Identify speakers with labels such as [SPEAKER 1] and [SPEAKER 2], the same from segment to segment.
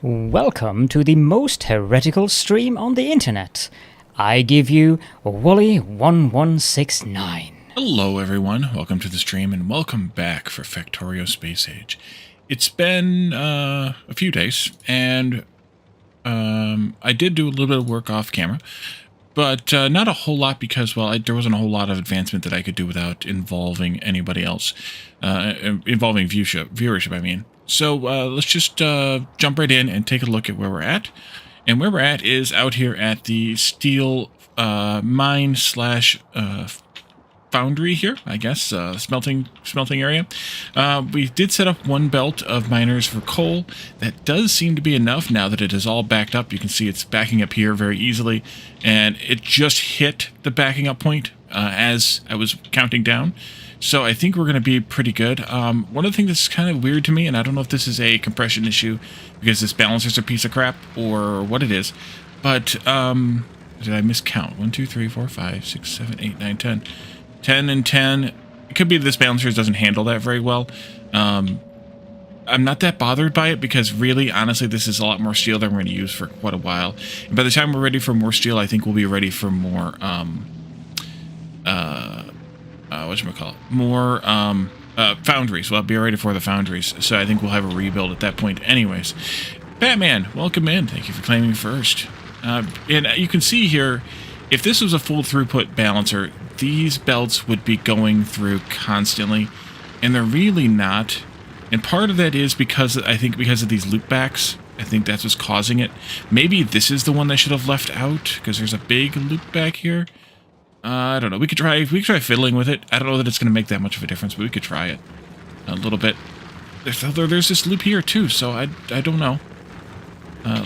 [SPEAKER 1] Welcome to the most heretical stream on the internet. I give you Wooly1169.
[SPEAKER 2] Hello everyone, welcome to the stream and welcome back for Factorio Space Age. It's been a few days and I did do a little bit of work off camera, but not a whole lot because, well, there wasn't a whole lot of advancement that I could do without involving anybody else, involving viewership, I mean. So let's just jump right in and take a look at where we're at. And where we're at is out here at the steel mine slash foundry here, I guess, smelting area. We did set up one belt of miners for coal. That does seem to be enough now that it is all backed up. You can see it's backing up here very easily, and it just hit the backing up point as I was counting down. So I think we're going to be pretty good. One of the things that's kind of weird to me, and I don't know if this is a compression issue because this balancer's a piece of crap or what it is, but did I miscount? 1, 2, 3, 4, 5, 6, 7, 8, 9, 10. 10 and 10. It could be this balancer doesn't handle that very well. I'm not that bothered by it because really, honestly, this is a lot more steel than we're going to use for quite a while. And by the time we're ready for more steel, I think we'll be ready for more, more foundries. We'll be ready for the foundries. So I think we'll have a rebuild at that point anyways. Batman, welcome in. Thank you for claiming first. And you can see here, if this was a full throughput balancer, these belts would be going through constantly, and they're really not. And part of that is because, I think, because of these loopbacks. I think that's what's causing it. Maybe this is the one they should have left out, because there's a big loopback here. I don't know. We could try fiddling with it. I don't know that it's going to make that much of a difference, but we could try it a little bit. There's this loop here too, so I don't know.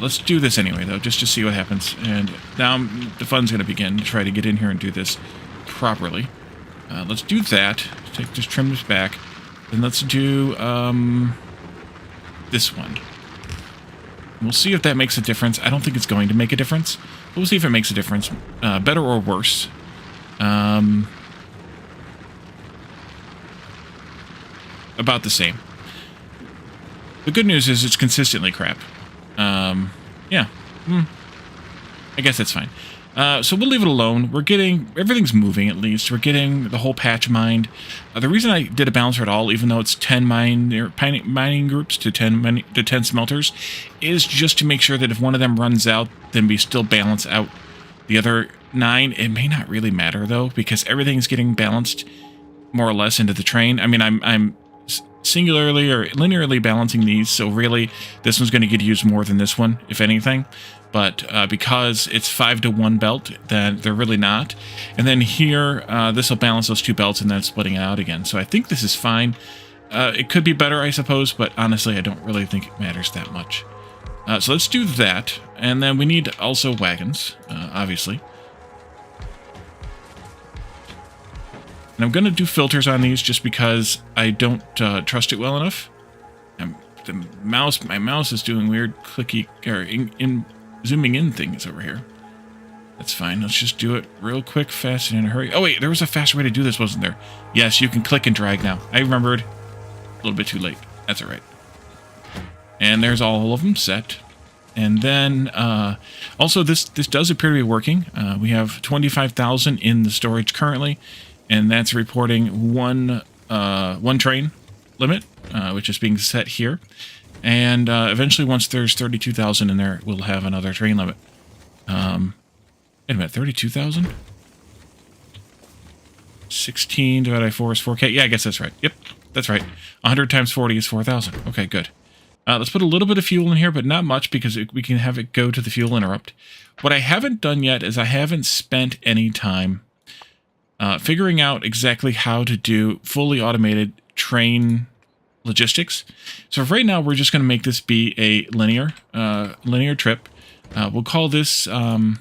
[SPEAKER 2] Let's do this anyway, though, just to see what happens. And now the fun's going to begin to try to get in here and do this properly. Let's do that. Just trim this back. Then let's do this one. We'll see if that makes a difference. I don't think it's going to make a difference. But we'll see if it makes a difference. Better or worse. About the same. The good news is it's consistently crap. Yeah. I guess that's fine. So we'll leave it alone. We're getting... Everything's moving, at least. We're getting the whole patch mined. The reason I did a balancer at all, even though it's 10 mining groups to 10 smelters, is just to make sure that if one of them runs out, then we still balance out the other 9. It may not really matter, though, because everything's getting balanced more or less into the train. I mean, I'm singularly or linearly balancing these, so really this one's going to get used more than this one, if anything. But because it's 5-to-1 belt, then they're really not. And then here, this will balance those 2 belts and then splitting it out again. So I think this is fine. It could be better, I suppose, but honestly, I don't really think it matters that much. So let's do that. And then we need also wagons, obviously. And I'm going to do filters on these just because I don't trust it well enough. My mouse is doing weird clicky or zooming in things over here. That's fine. Let's just do it real quick, fast, and in a hurry. Oh wait, there was a faster way to do this, wasn't there? Yes, you can click and drag now. I remembered. A little bit too late. That's all right. And there's all of them set. And then also this does appear to be working. We have 25,000 in the storage currently. And that's reporting one train limit, which is being set here. And eventually, once there's 32,000 in there, we'll have another train limit. Wait a minute, 32,000? 16 divided by 4 is 4K. Yeah, I guess that's right. Yep, that's right. 100 times 40 is 4,000. Okay, good. Let's put a little bit of fuel in here, but not much because we can have it go to the fuel interrupt. What I haven't done yet is I haven't spent any time figuring out exactly how to do fully automated train logistics. So right now, we're just going to make this be a linear trip. We'll call this, name.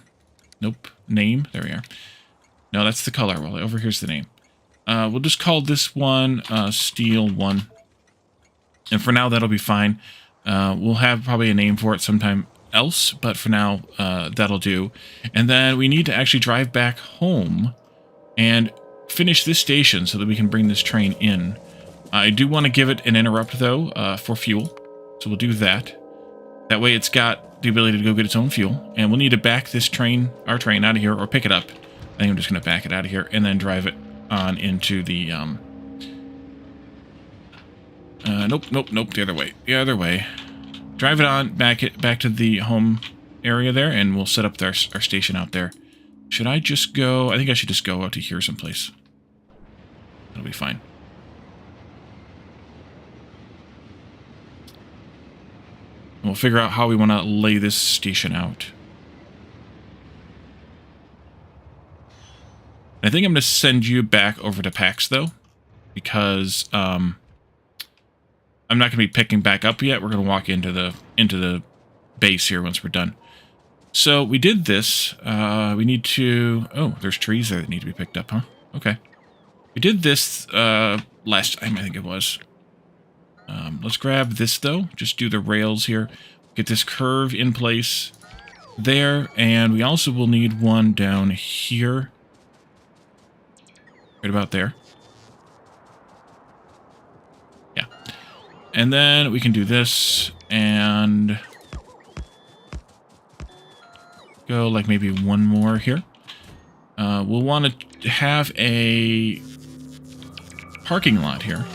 [SPEAKER 2] There we are. No, that's the color. Well, over here's the name. We'll just call this one Steel 1. And for now, that'll be fine. We'll have probably a name for it sometime else, but for now, that'll do. And then we need to actually drive back home and finish this station so that we can bring this train in. I do want to give it an interrupt, though, for fuel. So we'll do that. That way it's got the ability to go get its own fuel. And we'll need to back this train, our train, out of here, or pick it up. I think I'm just going to back it out of here and then drive it on into the... nope, the other way. The other way. Drive it on, back to the home area there, and we'll set up our station out there. Should I just go... I think I should just go out to here someplace. That'll be fine. We'll figure out how we want to lay this station out. I think I'm going to send you back over to Packs, though, because I'm not going to be picking back up yet. We're going to walk into the base here once we're done. So we did this. We need to... Oh, there's trees there that need to be picked up, huh? Okay. We did this last time, I think it was. Let's grab this, though. Just do the rails here. Get this curve in place there. And we also will need one down here. Right about there. Yeah. And then we can do this and go like maybe one more here. We'll want to have a parking lot here,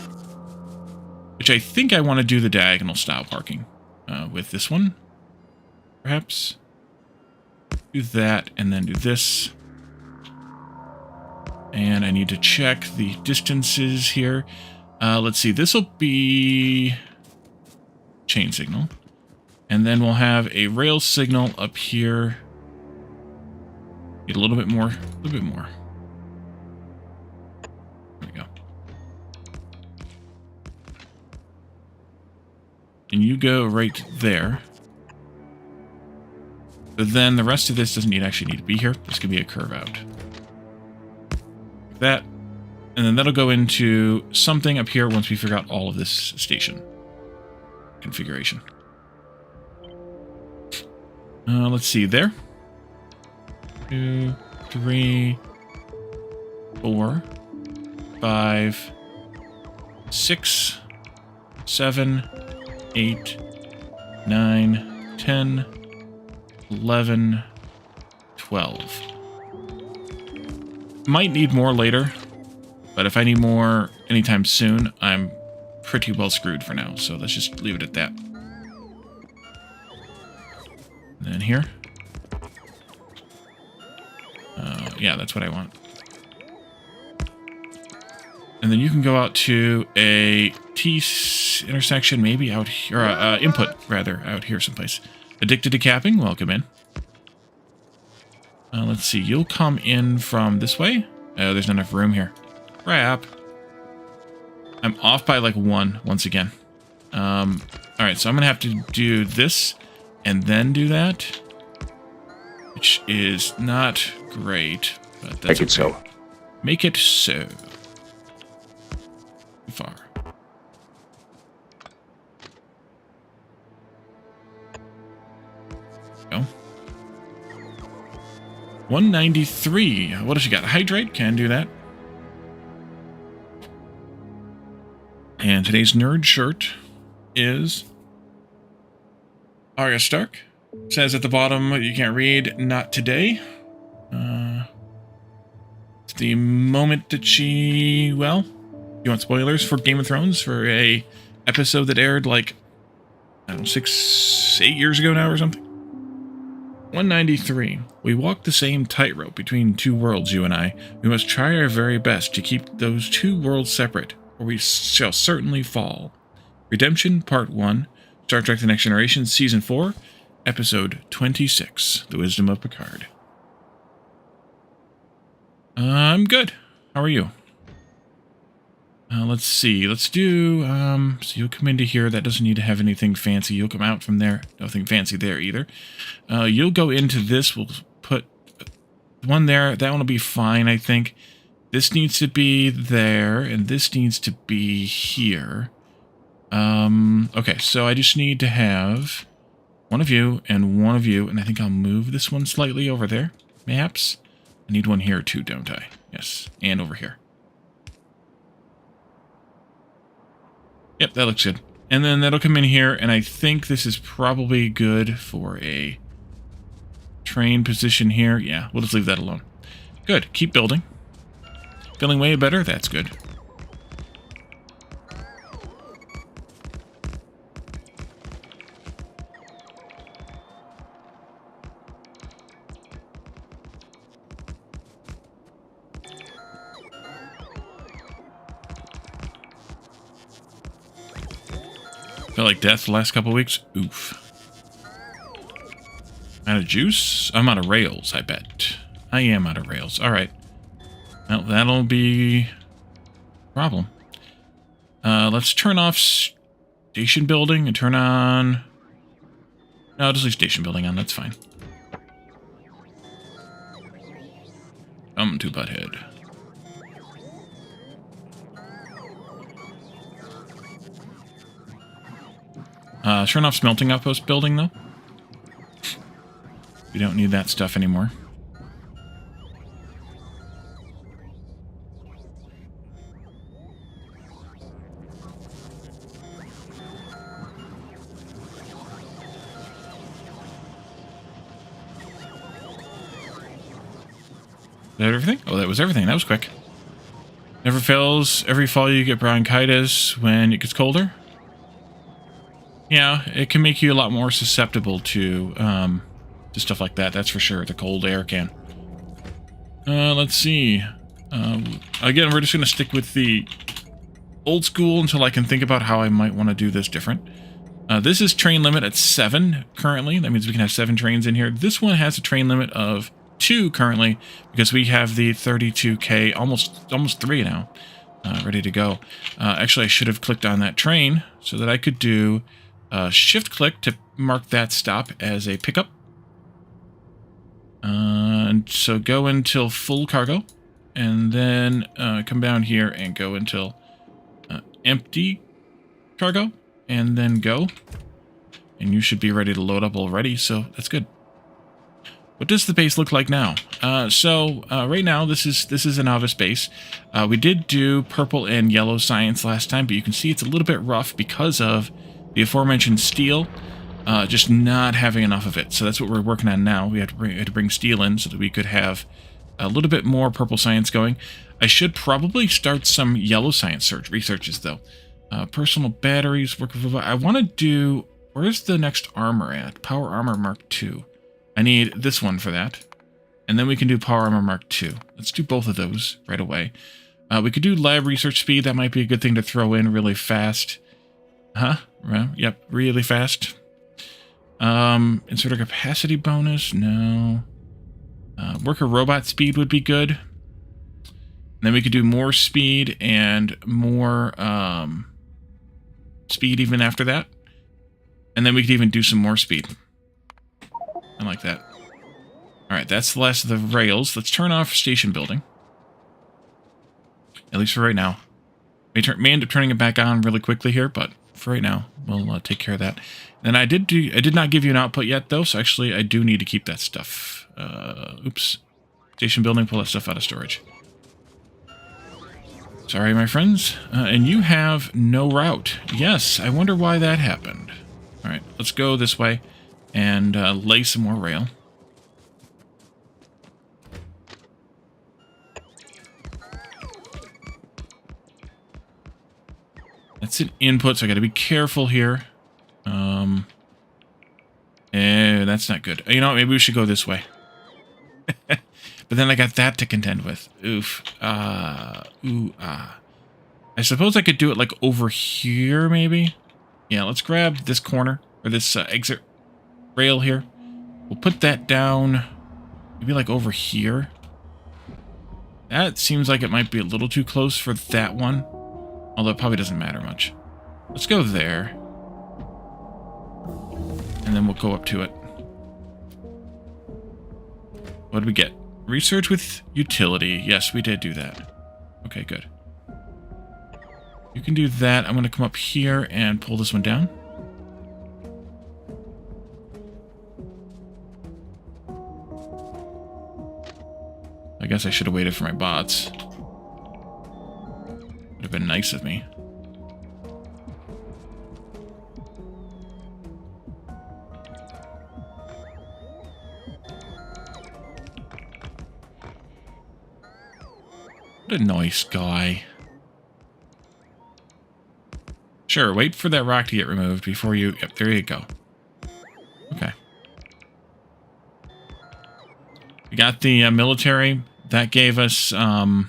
[SPEAKER 2] which I think I want to do the diagonal style parking with this one, perhaps. Do that and then do this. And I need to check the distances here. Let's see, this will be chain signal. And then we'll have a rail signal up here. Get a little bit more, There we go. And you go right there. But then the rest of this doesn't actually need to be here. This could be a curve out. Like that. And then that'll go into something up here once we figure out all of this station configuration. Let's see, there. 2, 3, 4, 5, 6, 7, 8, 9, 10, 11, 12. Might need more later, but if I need more anytime soon, I'm pretty well screwed for now, so let's just leave it at that. And then here. Yeah, that's what I want. And then you can go out to a T intersection, maybe out here, or input, rather, out here someplace. Addicted to capping, welcome in. Let's see, you'll come in from this way. Oh, there's not enough room here. Crap. I'm off by like one, once again. Alright, so I'm going to have to do this and then do that. Which is not great, but that's
[SPEAKER 3] Make it so.
[SPEAKER 2] Make it so. Too far. Go. 193. What has she got? Hydrate? Can do that. And today's nerd shirt is Arya Stark. Says at the bottom, you can't read, not today. It's the moment that she, well, you want spoilers for Game of Thrones for a episode that aired like, I don't know, 8 years ago now or something? 193. We walk the same tightrope between two worlds, you and I. We must try our very best to keep those two worlds separate, or we shall certainly fall. Redemption, Part 1, Star Trek The Next Generation, Season 4, Episode 26, The Wisdom of Picard. I'm good. How are you? Let's see. Let's do, so you'll come into here. That doesn't need to have anything fancy. You'll come out from there. Nothing fancy there either. You'll go into this. We'll put one there. That one will be fine, I think. This needs to be there, and this needs to be here. Okay, so I just need to have one of you, and I think I'll move this one slightly over there, perhaps. I need one here too, don't I? Yes, and over here. Yep, that looks good. And then that'll come in here, and I think this is probably good for a train position here. Yeah, we'll just leave that alone. Good. Keep building. Feeling way better? That's good. Felt like death the last couple weeks. Oof. Out of juice? I'm out of rails, I bet. I am out of rails. Alright. Well, that'll be a problem. Let's turn off station building and turn on... No, just leave station building on. That's fine. Come to Butthead. Turn off smelting outpost building, though. We don't need that stuff anymore. Is that everything? Oh, that was everything. That was quick. Never fails. Every fall you get bronchitis when it gets colder. Yeah, it can make you a lot more susceptible to stuff like that. That's for sure. The cold air can. Let's see. Again, we're just going to stick with the old school until I can think about how I might want to do this different. This is train limit at 7 currently. That means we can have 7 trains in here. This one has a train limit of 2 currently because we have the 32K, almost 3 now, ready to go. Actually, I should have clicked on that train so that I could do shift click to mark that stop as a pickup. And so go until full cargo, and then come down here and go until empty cargo, and then go. And you should be ready to load up already, so that's good. What does the base look like now? Right now, this is a Nauvis base. We did do purple and yellow science last time, but you can see it's a little bit rough because of the aforementioned steel, just not having enough of it. So that's what we're working on now. We had to bring steel in so that we could have a little bit more purple science going. I should probably start some yellow science researches, though. Personal batteries. I want to do... Where's the next armor at? Power Armor Mark II. I need this one for that. And then we can do Power Armor Mark II. Let's do both of those right away. We could do lab research speed. That might be a good thing to throw in really fast. Huh? Yep, really fast. Insert a capacity bonus? No. Worker robot speed would be good. And then we could do more speed and more speed even after that. And then we could even do some more speed. I like that. Alright, that's the last of the rails. Let's turn off station building. At least for right now. May end up turning it back on really quickly here, but for right now, we'll take care of that. And I did not give you an output yet, though, so actually I do need to keep that stuff. Oops. Station building, pull that stuff out of storage. Sorry, my friends. And you have no route. Yes, I wonder why that happened. Alright, let's go this way and lay some more rail. That's an input, so I got to be careful here. That's not good. You know what, maybe we should go this way. But then I got that to contend with. Oof. I suppose I could do it like over here, maybe? Yeah, let's grab this corner, or this exit rail here. We'll put that down, maybe like over here. That seems like it might be a little too close for that one. Although it probably doesn't matter much. Let's go there. And then we'll go up to it. What did we get? Research with utility. Yes, we did do that. Okay, good. You can do that. I'm going to come up here and pull this one down. I guess I should have waited for my bots. Would have been nice of me. What a nice guy. Sure, wait for that rock to get removed before you... Yep, there you go. Okay. We got the military. That gave us... that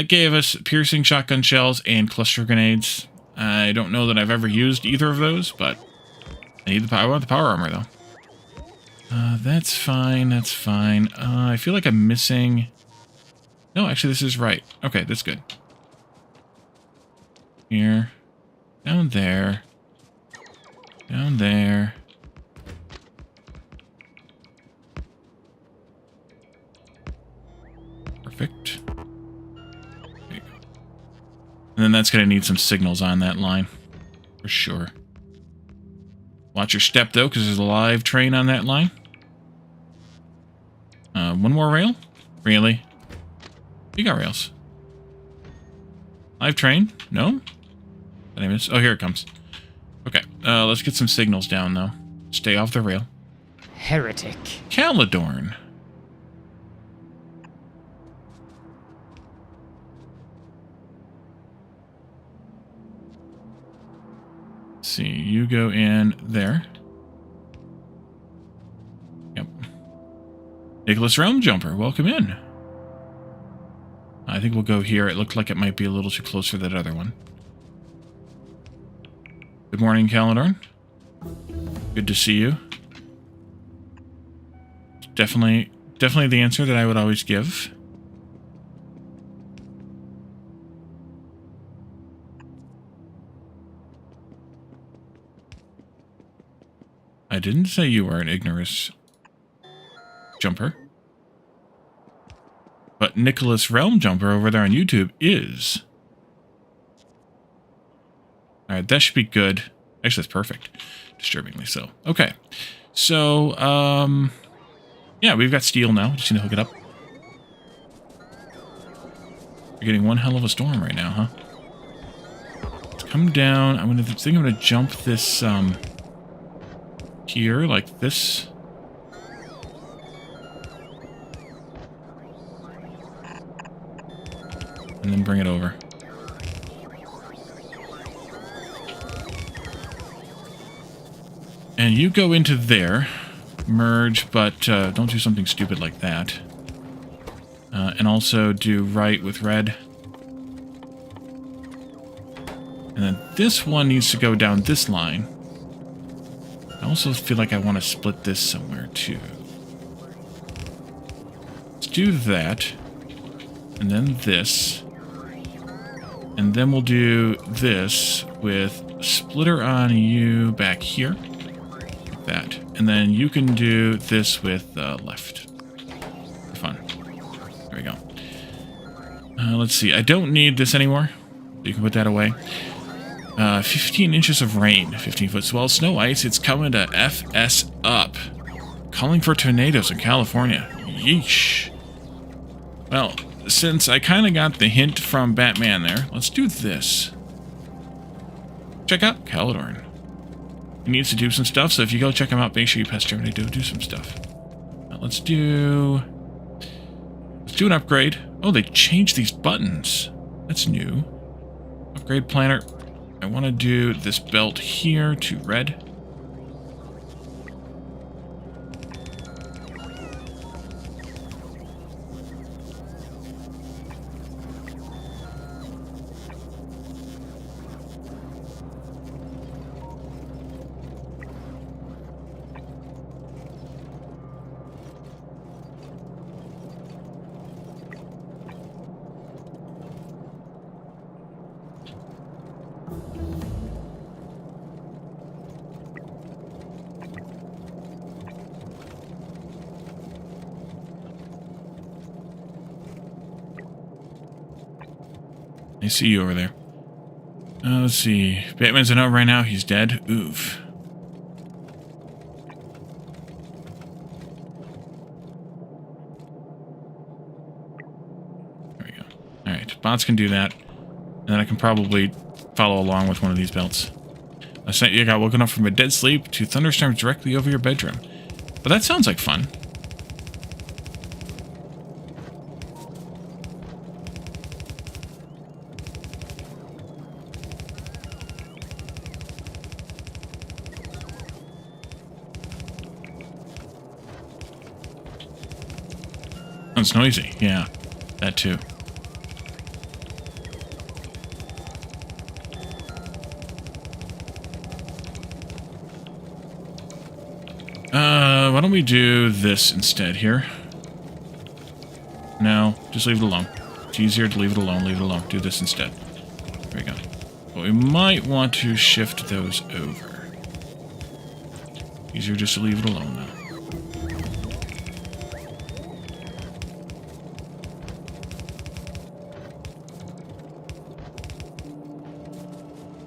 [SPEAKER 2] gave us piercing shotgun shells and cluster grenades. I don't know that I've ever used either of those, but I need the power. I want the power armor, though. That's fine, that's fine. I feel like I'm missing... No, actually, this is right. Okay, that's good. Here. Down there. Down there. Perfect. There you go. And then that's going to need some signals on that line. For sure. Watch your step, though, because there's a live train on that line. One more rail? Really? You got rails. Live train? No? Did I miss? Oh, here it comes. Okay, let's get some signals down, though. Stay off the rail.
[SPEAKER 1] Heretic.
[SPEAKER 2] Caledorn. Let's see, you go in there. Yep. Nicholas Realm Jumper, welcome in. I think we'll go here. It looked like it might be a little too close for that other one. Good morning, Caledorn. Good to see you. Definitely the answer that I would always give. I didn't say you were an ignorous jumper. But Nicholas Realm Jumper over there on YouTube is. Alright, that should be good. Actually, that's perfect. Disturbingly so. Okay. So, yeah, we've got steel now. Just need to hook it up. You're getting one hell of a storm right now, huh? Let's come down. I'm gonna jump this, here, like this. And then bring it over. And you go into there, merge, but don't do something stupid like that. And also do right with red. And then this one needs to go down this line. I also feel like I want to split this somewhere too. Let's do that. And then this. And then we'll do this with splitter on you back here. Like that. And then you can do this with left. For fun. There we go. Let's see. I don't need this anymore. You can put that away. 15 inches of rain. 15-foot swell. Snow ice. It's coming to FS up. Calling for tornadoes in California. Yeesh. Well, since I kind of got the hint from Batman there, let's do this. Check out Caledorn. He needs to do some stuff, so if you go check him out, make sure you pass Germany to do some stuff. Now let's do an upgrade. Oh, they changed these buttons. That's new. Upgrade planner. I want to do this belt here to red. I see you over there. Let's see. Batman's a note right now. He's dead. Oof. There we go. Alright, bots can do that. And then I can probably follow along with one of these belts. Last night you got woken up from a dead sleep to thunderstorms directly over your bedroom. But that sounds like fun. It's noisy. Yeah, that too. Why don't we do this instead here? No, just leave it alone. It's easier to leave it alone. Leave it alone. Do this instead. There we go. But we might want to shift those over. Easier just to leave it alone now.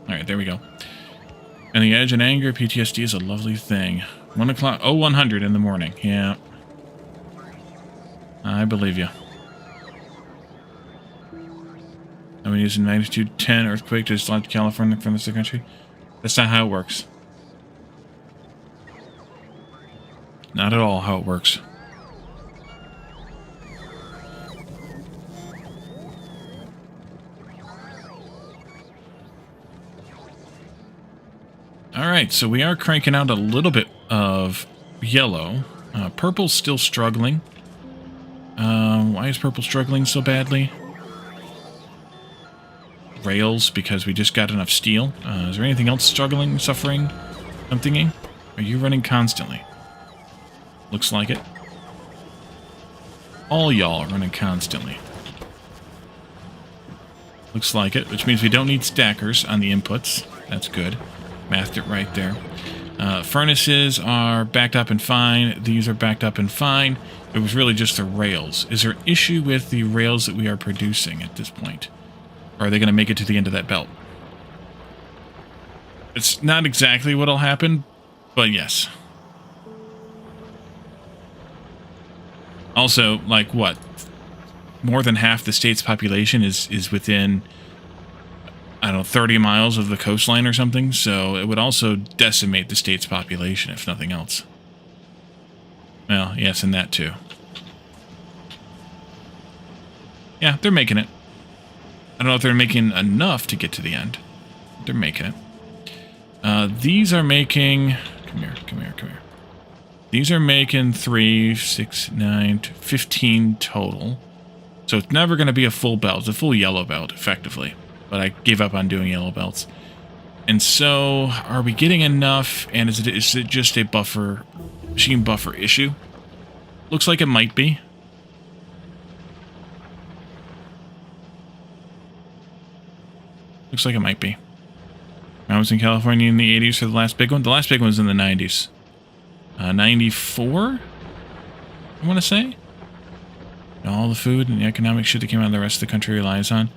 [SPEAKER 2] Alright, there we go. And the edge and anger, PTSD is a lovely thing. 1 o'clock, 100 in the morning. Yeah. I believe you. I mean, using magnitude 10 earthquake to slide California from the country. That's not how it works. Not at all how it works. Alright, so we are cranking out a little bit of yellow. Purple's still struggling. Why is purple struggling so badly? Rails, because we just got enough steel. Is there anything else struggling, suffering, I'm thinking? Are you running constantly? Looks like it. All y'all are running constantly. Looks like it, which means we don't need stackers on the inputs. That's good. Mathed it right there. Furnaces are backed up and fine. These are backed up and fine. It was really just the rails. Is there an issue with the rails that we are producing at this point? Or are they going to make it to the end of that belt? It's not exactly what'll happen, but yes. Also, like what? More than half the state's population is within, I don't know, 30 miles of the coastline or something, so it would also decimate the state's population, if nothing else. Well, yes, and that too. Yeah, they're making it. I don't know if they're making enough to get to the end. They're making it. These are making... Come here, come here, come here. These are making 3, 6, 9, 15 total. So it's never going to be a full belt. It's a full yellow belt, effectively. But I gave up on doing yellow belts. And so, are we getting enough? And is it just a buffer, machine buffer issue? Looks like it might be. Looks like it might be. I was in California in the 80s for the last big one. The last big one was in the 90s. 94? I want to say? All the food and the economic shit that came out of the rest of the country relies on.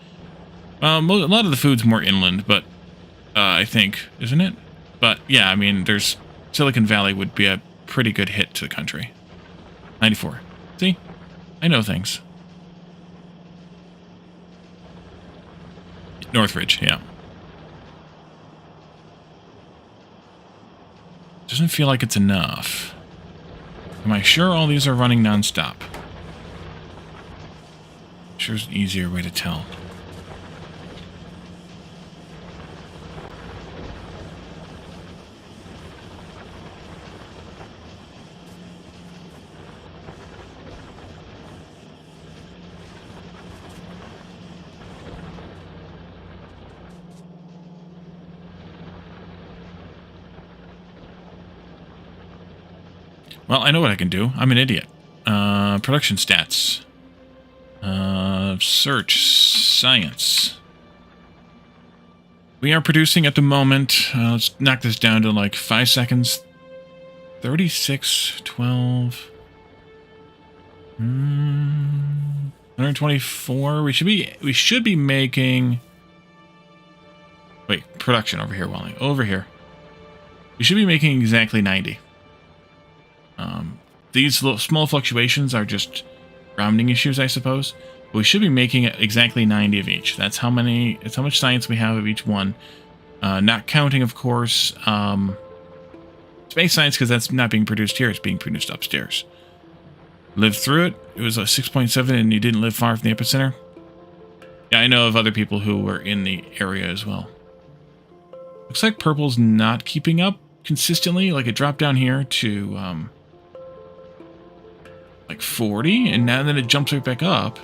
[SPEAKER 2] A lot of the food's more inland, but I think, isn't it? But yeah, I mean, there's Silicon Valley would be a pretty good hit to the country. 94. See? I know things. Northridge, yeah. Doesn't feel like it's enough. Am I sure all these are running non-stop? Sure is an easier way to tell. Well, I know what I can do. I'm an idiot. Production stats. Search. Science. We are producing at the moment. Let's knock this down to like 5 seconds. 36, 12. 124. We should be making... Wait, production over here, Wally. Over here. We should be making exactly 90. These little small fluctuations are just rounding issues, I suppose. But we should be making exactly 90 of each. That's how much science we have of each one. Not counting, of course, space science, because that's not being produced here. It's being produced upstairs. Lived through it. It was a 6.7, and you didn't live far from the epicenter. Yeah, I know of other people who were in the area as well. Looks like purple's not keeping up consistently. Like it dropped down here to like 40, and now then it jumps right back up.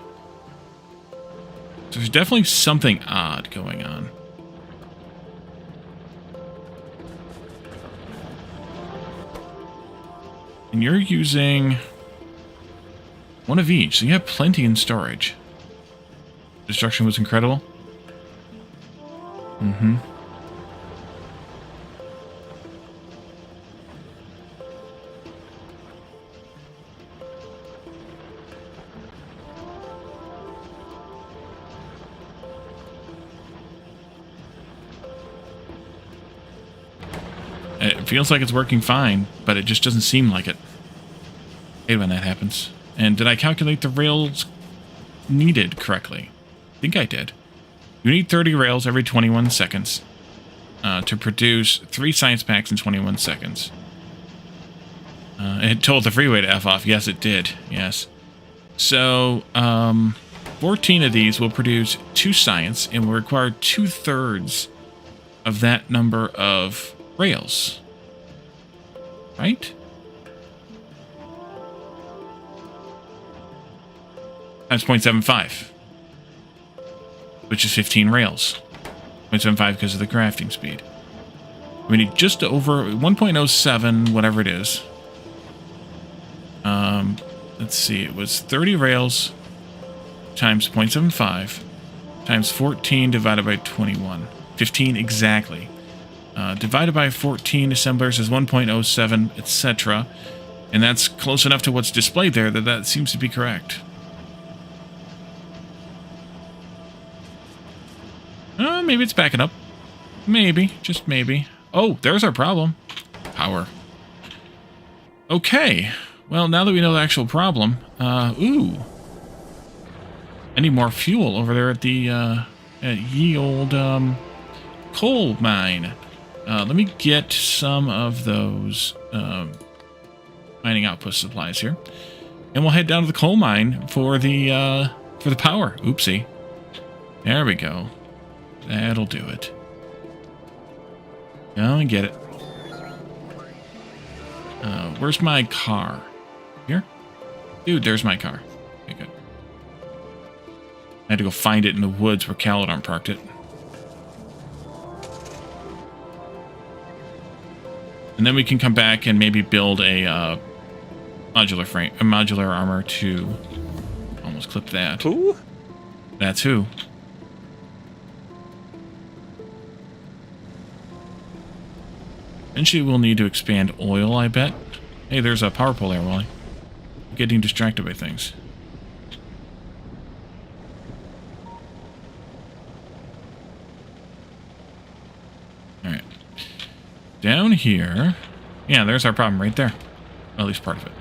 [SPEAKER 2] So there's definitely something odd going on. And you're using one of each, so you have plenty in storage. Destruction was incredible. Mm-hmm. It feels like it's working fine, but it just doesn't seem like it. I hate when that happens. And did I calculate the rails needed correctly? I think I did. You need 30 rails every 21 seconds to produce 3 science packs in 21 seconds. It told the freeway to F off. Yes, it did. Yes. So, 14 of these will produce 2 science and will require 2/3 of that number of rails. Right? Times 0.75. Which is 15 rails. 0.75 because of the crafting speed. We need just over 1.07, whatever it is. Let's see, it was 30 rails times 0.75 times 14 divided by 21. 15 exactly. Divided by 14 assemblers is 1.07, etc. And that's close enough to what's displayed there that seems to be correct. Maybe it's backing up. Maybe, just maybe. Oh, there's our problem. Power. Okay. Well, now that we know the actual problem, ooh. I need more fuel over there at the, at ye old, coal mine. Let me get some of those, mining outpost supplies here. And we'll head down to the coal mine for the power. Oopsie. There we go. That'll do it. Go and get it. Where's my car? Here? Dude, there's my car. Okay, good. I had to go find it in the woods where Caladon parked it. And then we can come back and maybe build a modular armor to almost clip that.
[SPEAKER 3] Who?
[SPEAKER 2] That's who. Eventually we'll need to expand oil, I bet. Hey, there's a power pole there, Wally. I'm getting distracted by things. Alright. Down here... Yeah, there's our problem right there. At least part of it.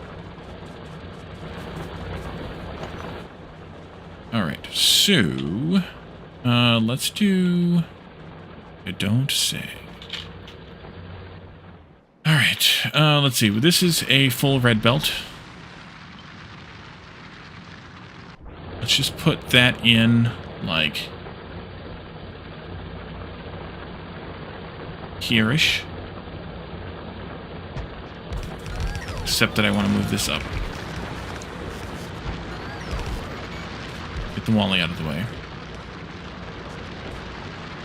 [SPEAKER 2] Alright, so... let's do... I don't say... Alright, let's see. This is a full red belt. Let's just put that in, like, here-ish. Except that I want to move this up. Get the Wally out of the way.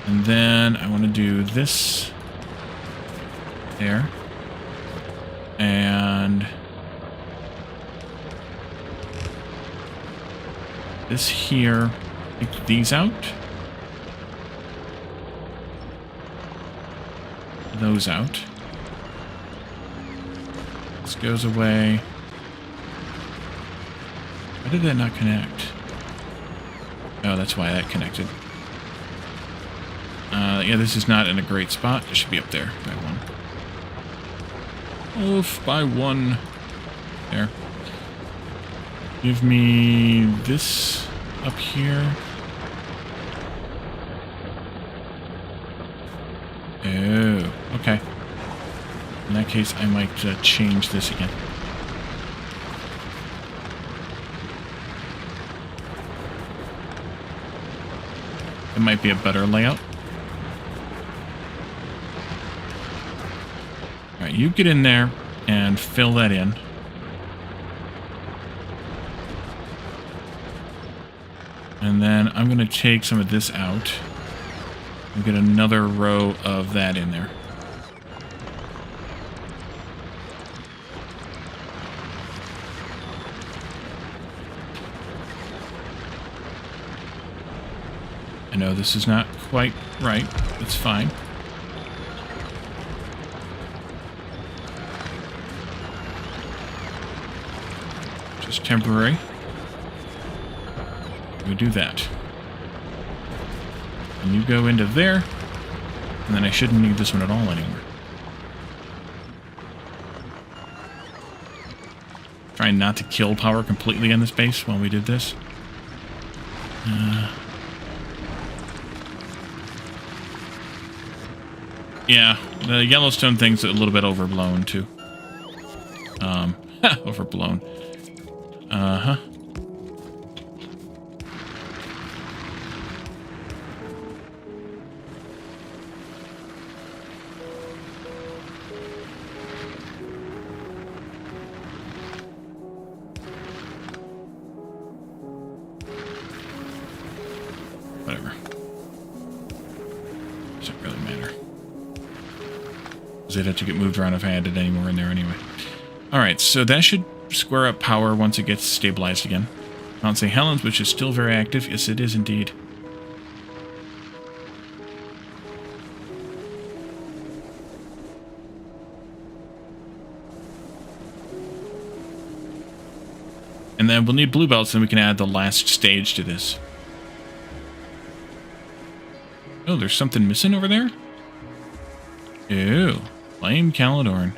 [SPEAKER 2] And then I want to do this there. And this here, take these out. Those out. This goes away. Why did that not connect? Oh, that's why that connected. Yeah, this is not in a great spot. It should be up there by one. Oof, by one. There. Give me this up here. Oh, okay. In that case, I might change this again. It might be a better layout. Alright, you get in there and fill that in. And then I'm going to take some of this out and get another row of that in there. I know this is not quite right. It's fine. Just temporary. We do that. And you go into there, and then I shouldn't need this one at all anymore. Trying not to kill power completely on this base while we did this. Yeah, the Yellowstone thing's a little bit overblown, too. Overblown. Uh-huh. Whatever. Doesn't really matter. They'd have to get moved around if I added any more in there anyway. Alright, so that should square up power once it gets stabilized again. Mount St. Helens, which is still very active. Yes, it is indeed. And then we'll need blue belts, and we can add the last stage to this. Oh, there's something missing over there? Ew. Flame Calidorn.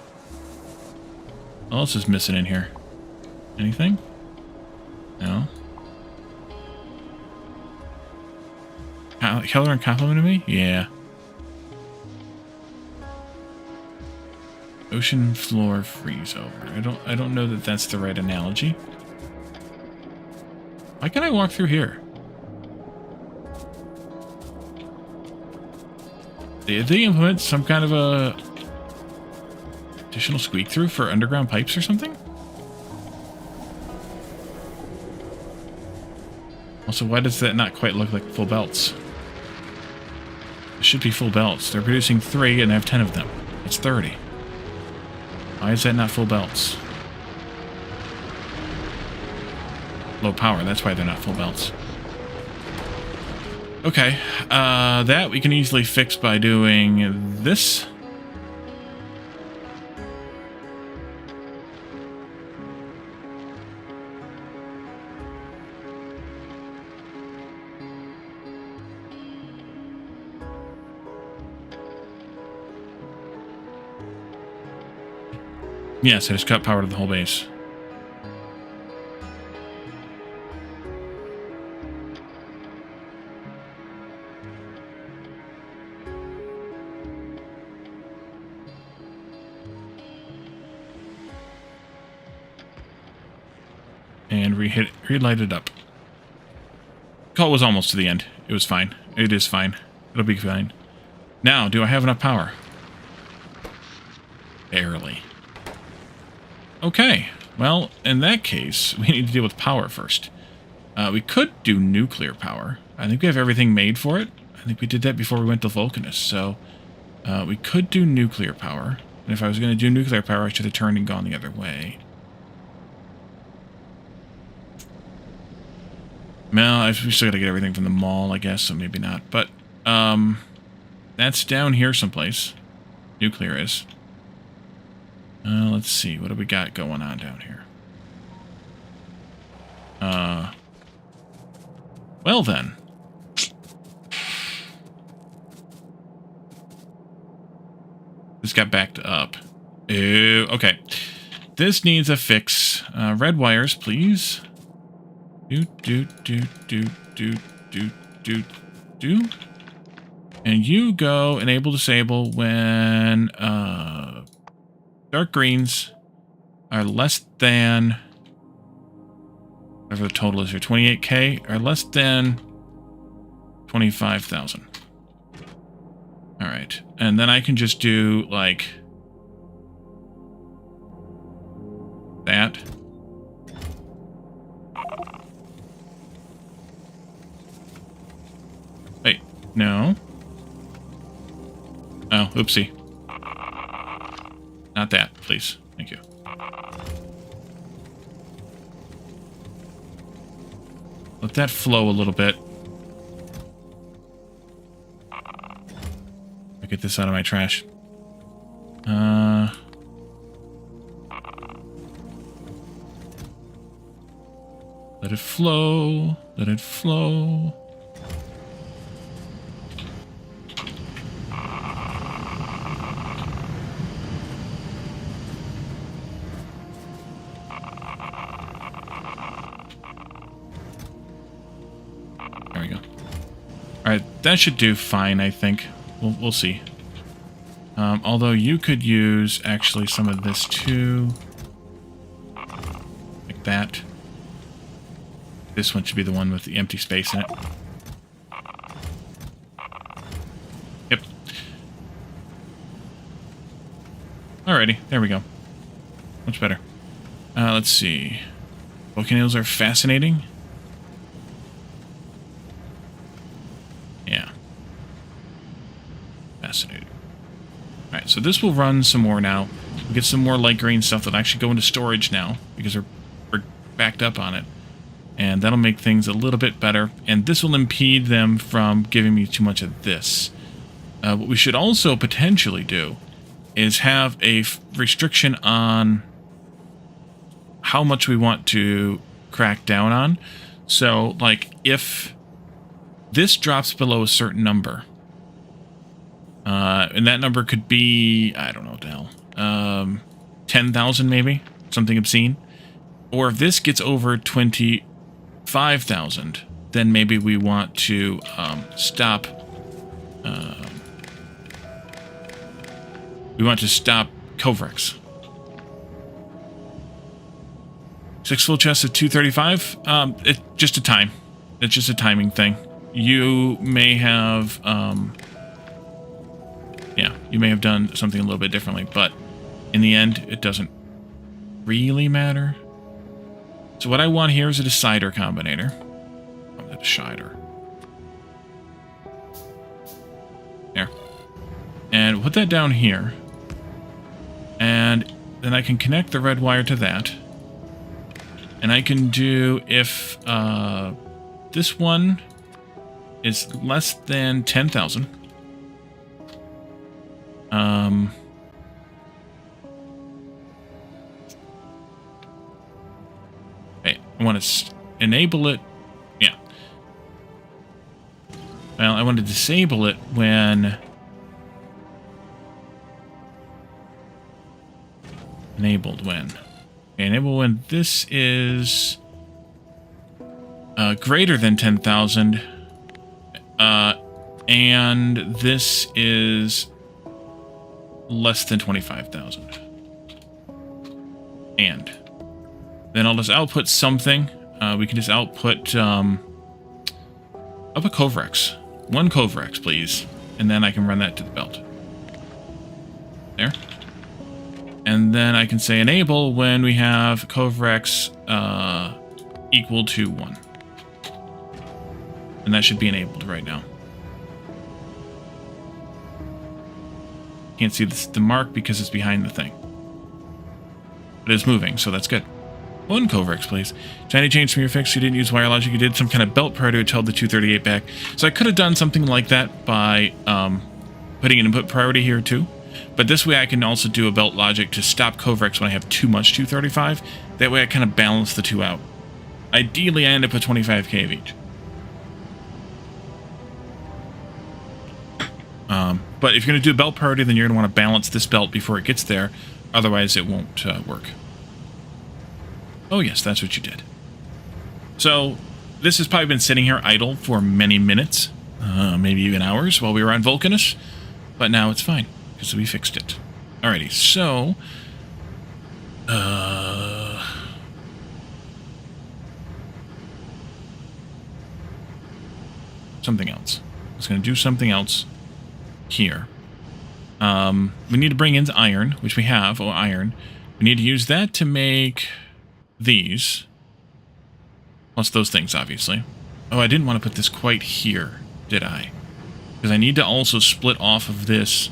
[SPEAKER 2] What else is missing in here? Anything? No? Calidorn complimented me? Yeah. Ocean floor freeze over. I don't know that that's the right analogy. Why can't I walk through here? Did they implement some kind of a additional squeak through for underground pipes or something? Also, why does that not quite look like full belts? It should be full belts. They're producing 3 and I have 10 of them. It's 30. Why is that not full belts? Low power, that's why they're not full belts. Okay, that we can easily fix by doing this. Yes, I just cut power to the whole base. And relight it up. Call was almost to the end. It was fine. It is fine. It'll be fine. Now, do I have enough power? Barely. Okay. Well, in that case, we need to deal with power first. We could do nuclear power. I think we have everything made for it. I think we did that before we went to Vulcanus. So, we could do nuclear power. And if I was going to do nuclear power, I should have turned and gone the other way. Well, we still got to get everything from the mall, I guess, so maybe not. But, that's down here someplace. Nuclear is. Let's see. What do we got going on down here? Well then. This got backed up. Ew, okay. This needs a fix. Red wires, please. Do. And you go enable disable when dark greens are less than whatever the total is here, 28k, are less than 25,000. All right, and then I can just do like that. Oopsie. Not that, please. Thank you. Let that flow a little bit. I'll get this out of my trash. Let it flow. Let it flow. There we go. Alright, that should do fine, I think. We'll see. Although you could use, actually, some of this too. Like that. This one should be the one with the empty space in it. Yep. Alrighty, there we go. Much better. Let's see. Volcanoes are fascinating. Yeah. Fascinating. Alright, so this will run some more now. We'll get some more light green stuff that'll actually go into storage now, because we're backed up on it. And that'll make things a little bit better. And this will impede them from giving me too much of this. What we should also potentially do is have a restriction on how much we want to crack down on. So, like, if this drops below a certain number, and that number could be, I don't know what the hell, 10,000 maybe? Something obscene. Or if this gets over 25,000, then maybe we want to stop. We want to stop Covrex. 6 full chests of 235. It's just a time. It's just a timing thing. You may have, yeah, you may have done something a little bit differently, but in the end, it doesn't really matter. So what I want here is a decider combinator. Oh, that decider. There. And we'll put that down here. And then I can connect the red wire to that. And I can do, if this one is less than 10,000. Okay, I want to enable it. Yeah. Well, I want to disable it when... Enabled when? Okay, enable when this is greater than 10,000, and this is less than 25,000. And then I'll just output something. We can just output up a Covrex. 1 Covrex, please. And then I can run that to the belt. There. And then I can say enable when we have Covrex equal to 1. And that should be enabled right now. Can't see the mark because it's behind the thing. But it's moving, so that's good. 1 Covrex, please. Tiny change from your fix. You didn't use wire logic. You did some kind of belt priority which held the 238 back. So I could have done something like that by putting an input priority here too. But this way I can also do a belt logic to stop Covrex when I have too much 235. That way I kind of balance the two out. Ideally I end up with 25k of each. But if you're going to do a belt priority, then you're going to want to balance this belt before it gets there. Otherwise it won't work. Oh yes, that's what you did. So this has probably been sitting here idle for many minutes. Maybe even hours while we were on Vulcanus. But now it's fine. Because we fixed it. Alrighty, so... something else. I was going to do something else here. We need to bring in iron, which we have. Oh, iron. We need to use that to make these. Plus those things, obviously. Oh, I didn't want to put this quite here, did I? Because I need to also split off of this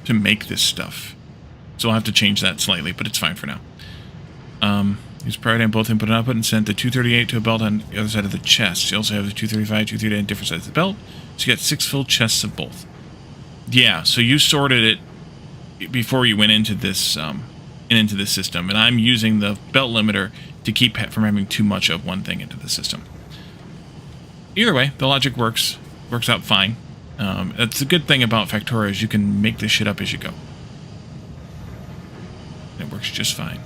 [SPEAKER 2] to make this stuff. So I'll have to change that slightly, but it's fine for now. Use priority on both input and output and send the 238 to a belt on the other side of the chest. You also have the 235, 238 on different sides of the belt. So you got 6 full chests of both. Yeah, so you sorted it before you went into this system, and I'm using the belt limiter to keep from having too much of one thing into the system. Either way, the logic works out fine. That's the good thing about Factorio is you can make this shit up as you go. It works just fine.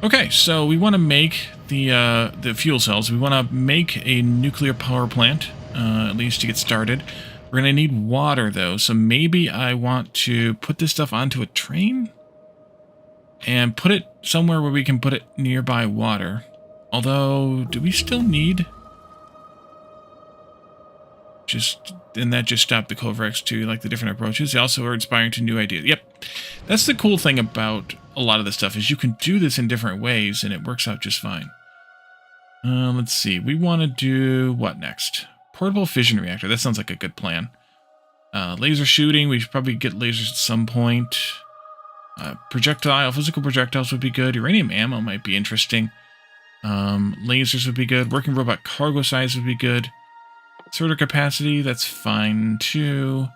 [SPEAKER 2] Okay, so we want to make the fuel cells. We want to make a nuclear power plant, at least to get started. We're going to need water, though, so maybe I want to put this stuff onto a train and put it somewhere where we can put it nearby water. Although, do we still need... And that just stopped the Covrex to like the different approaches. They also are inspiring to new ideas. Yep. That's the cool thing about a lot of this stuff is you can do this in different ways and it works out just fine. Let's see. We want to do what next? Portable fission reactor. That sounds like a good plan. Laser shooting. We should probably get lasers at some point. Physical projectiles would be good. Uranium ammo might be interesting. Lasers would be good. Working robot cargo size would be good. Sorter capacity, that's fine too.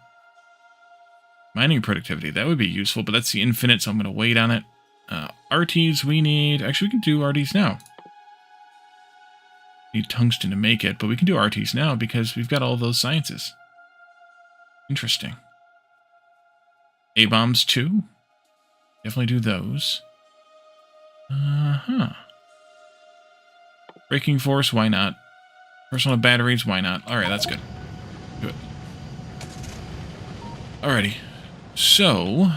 [SPEAKER 2] Mining productivity, that would be useful, but that's the infinite, so I'm going to wait on it. RTs we need... Actually, we can do RTs now. Need tungsten to make it, but we can do RTs now because we've got all those sciences. Interesting. A-bombs too? Definitely do those. Braking force, why not? Personal batteries, why not? Alright, that's good. Do it. Alrighty. So,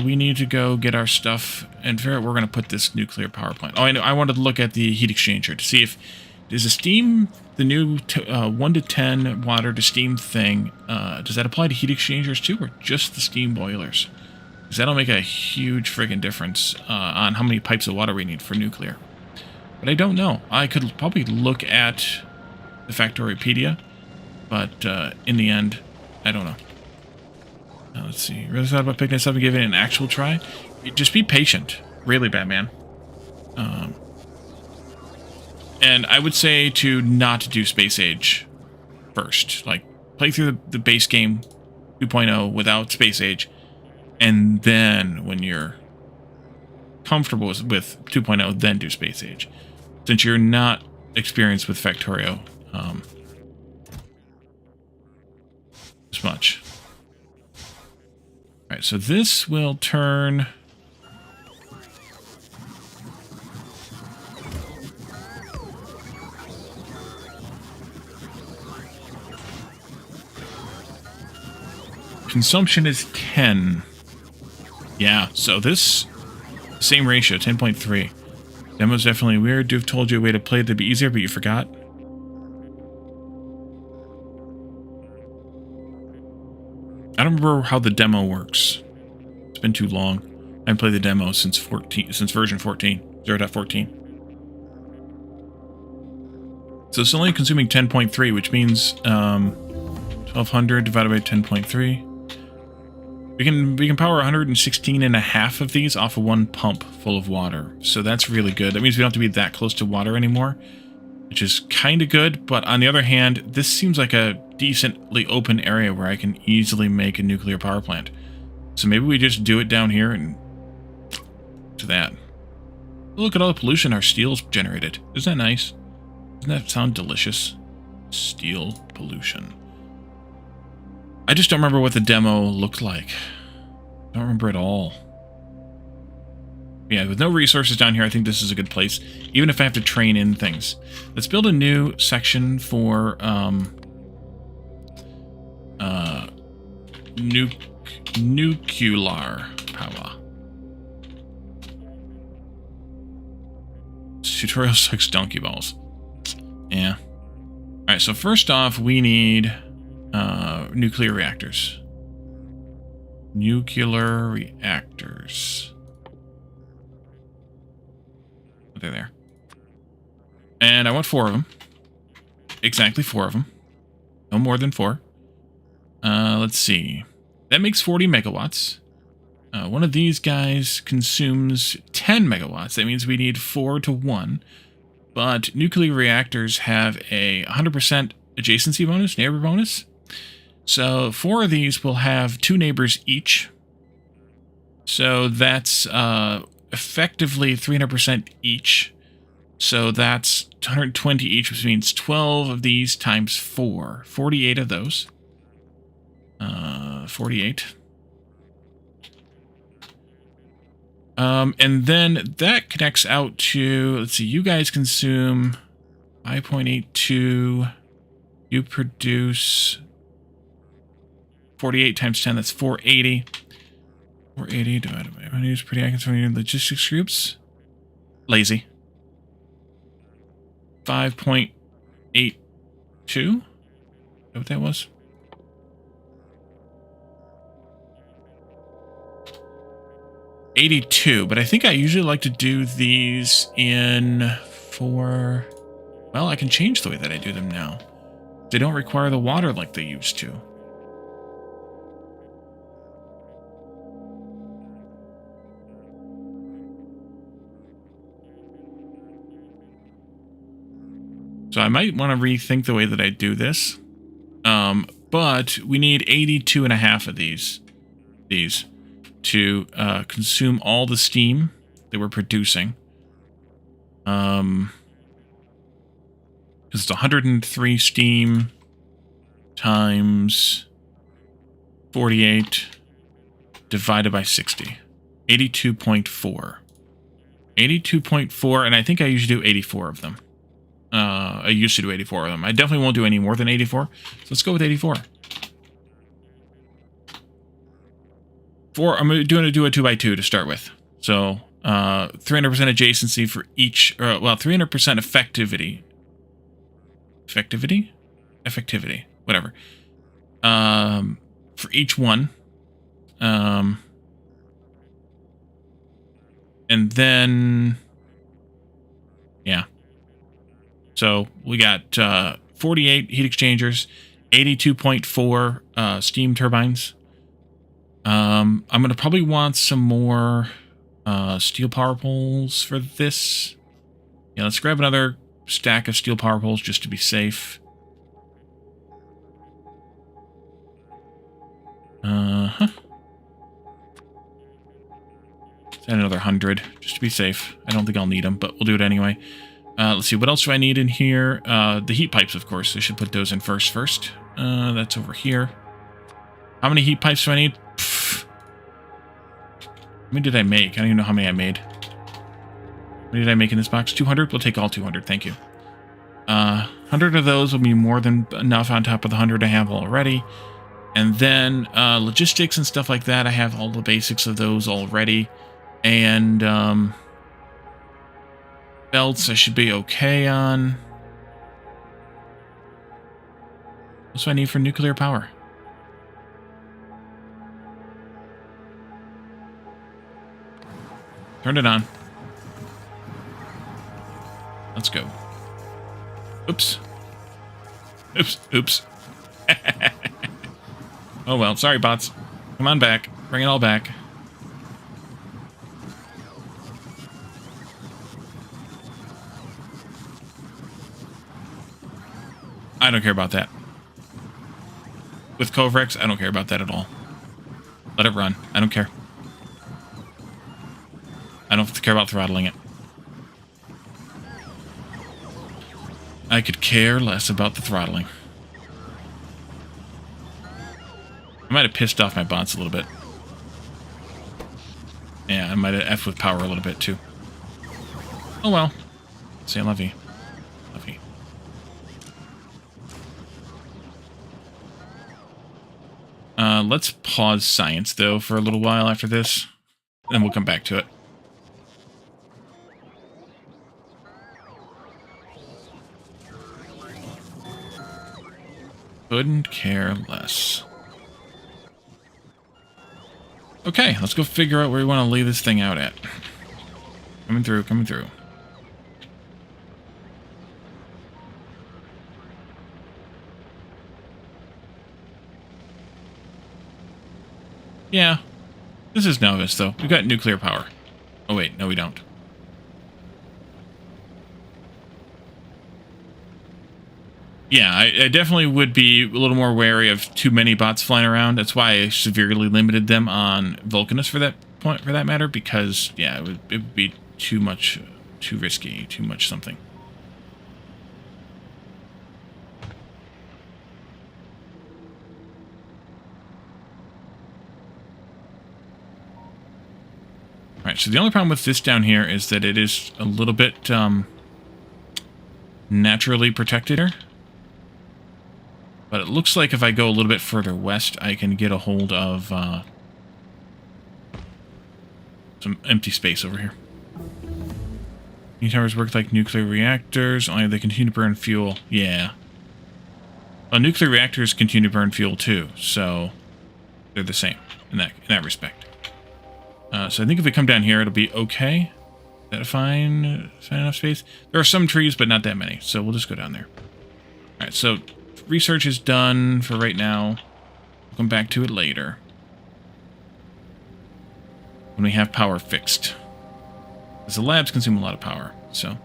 [SPEAKER 2] we need to go get our stuff and figure out where we're going to put this nuclear power plant. Oh, I know. I wanted to look at the heat exchanger to see if... Does the steam, the new 1 to 10 water to steam thing, does that apply to heat exchangers too, or just the steam boilers? Because that'll make a huge friggin' difference on how many pipes of water we need for nuclear. But I don't know. I could probably look at... the Factoriopedia, but in the end, I don't know. Let's see. Really thought about picking this up and giving it an actual try? Just be patient. Really, Batman. And I would say to not do Space Age first. Like, play through the base game 2.0 without Space Age, and then when you're comfortable with 2.0, then do Space Age. Since you're not experienced with Factorio, as much. Alright, so this will turn... Consumption is 10. Yeah, so this... Same ratio, 10.3. Demo's definitely weird. Duve told you a way to play it to be easier, but you forgot. I don't remember how the demo works. It's been too long. I haven't played the demo since version 14, 0.14. So it's only consuming 10.3, which means 1,200 divided by 10.3. We can power 116 and a half of these off of one pump full of water. So that's really good. That means we don't have to be that close to water anymore, which is kind of good. But on the other hand, this seems like a decently open area where I can easily make a nuclear power plant. So maybe we just do it down here and to that. Look at all the pollution our steel's generated. Isn't that nice? Doesn't that sound delicious? Steel pollution. I just don't remember what the demo looked like. I don't remember at all. Yeah, with no resources down here, I think this is a good place, even if I have to train in things. Let's build a new section for nuclear power. This tutorial sucks donkey balls. Yeah. Alright, so first off, we need nuclear reactors. Nuclear reactors. They're there. And I want 4 of them. Exactly 4 of them. No more than 4. Let's see. that makes 40 megawatts. One of these guys consumes 10 megawatts. That means we need 4 to 1. But nuclear reactors have a 100% adjacency bonus, neighbor bonus. So 4 of these will have 2 neighbors each. So that's effectively 300% each. So that's 120 each, which means 12 of these times 4. 48 of those. 48. And then that connects out to, let's see, you guys consume 5.82. You produce 48 times 10, that's 480. 480 divided by how many per day I consume your logistics groups? Lazy. 5.82? Is that what that was? $82, but I think I usually like to do these in 4... Well, I can change the way that I do them now. They don't require the water like they used to. So I might want to rethink the way that I do this. But we need 82 and a half of these to consume all the steam that we're producing. Because it's 103 steam times 48 divided by 60. 82.4. 82.4, and I think I usually do 84 of them. I used to do 84 of them. I definitely won't do any more than 84. So let's go with 84. I'm going to do a 2x2 to start with. So 300% adjacency for each, well, 300% effectivity. Effectivity, whatever. For each one. And then, yeah. So we got 48 heat exchangers, 82.4 steam turbines. I'm going to probably want some more steel power poles for this. Yeah, let's grab another stack of steel power poles just to be safe. Let's add another 100 just to be safe. I don't think I'll need them, but we'll do it anyway. Let's see, what else do I need in here? The heat pipes, of course. I should put those in first. That's over here. How many heat pipes do I need? Pfft. How many did I make? I don't even know how many I made. What did I make in this box? 200? We'll take all 200, thank you. 100 of those will be more than enough on top of the 100 I have already. And then logistics and stuff like that, I have all the basics of those already. And belts I should be okay on. What do I need for nuclear power? Turn it on. Let's go. Oops. Oops. Oh well, sorry bots. Come on back. Bring it all back. I don't care about that. With Covrex, I don't care about that at all. Let it run. I don't care. I don't care about throttling it. I could care less about the throttling. I might have pissed off my bots a little bit. Yeah, I might have effed with power a little bit too. Oh well. C'est la vie. La vie. Let's pause science, though, for a little while after this. Then we'll come back to it. Couldn't care less. Okay, let's go figure out where we want to lay this thing out at. Coming through. Yeah. This is Nauvis, though. We've got nuclear power. Oh, wait. No, we don't. Yeah, I definitely would be a little more wary of too many bots flying around. That's why I severely limited them on Vulcanus for that matter, because, yeah, it would be too much, too risky, too much something. Alright, so the only problem with this down here is that it is a little bit naturally protected here. But it looks like if I go a little bit further west, I can get a hold of some empty space over here. New towers work like nuclear reactors, only they continue to burn fuel. Yeah. Well, nuclear reactors continue to burn fuel too, so they're the same in that respect. So I think if we come down here, it'll be okay. Is that a fine enough space? There are some trees, but not that many, so we'll just go down there. All right, so research is done for right now. We'll come back to it later when we have power fixed. Because the labs consume a lot of power, so.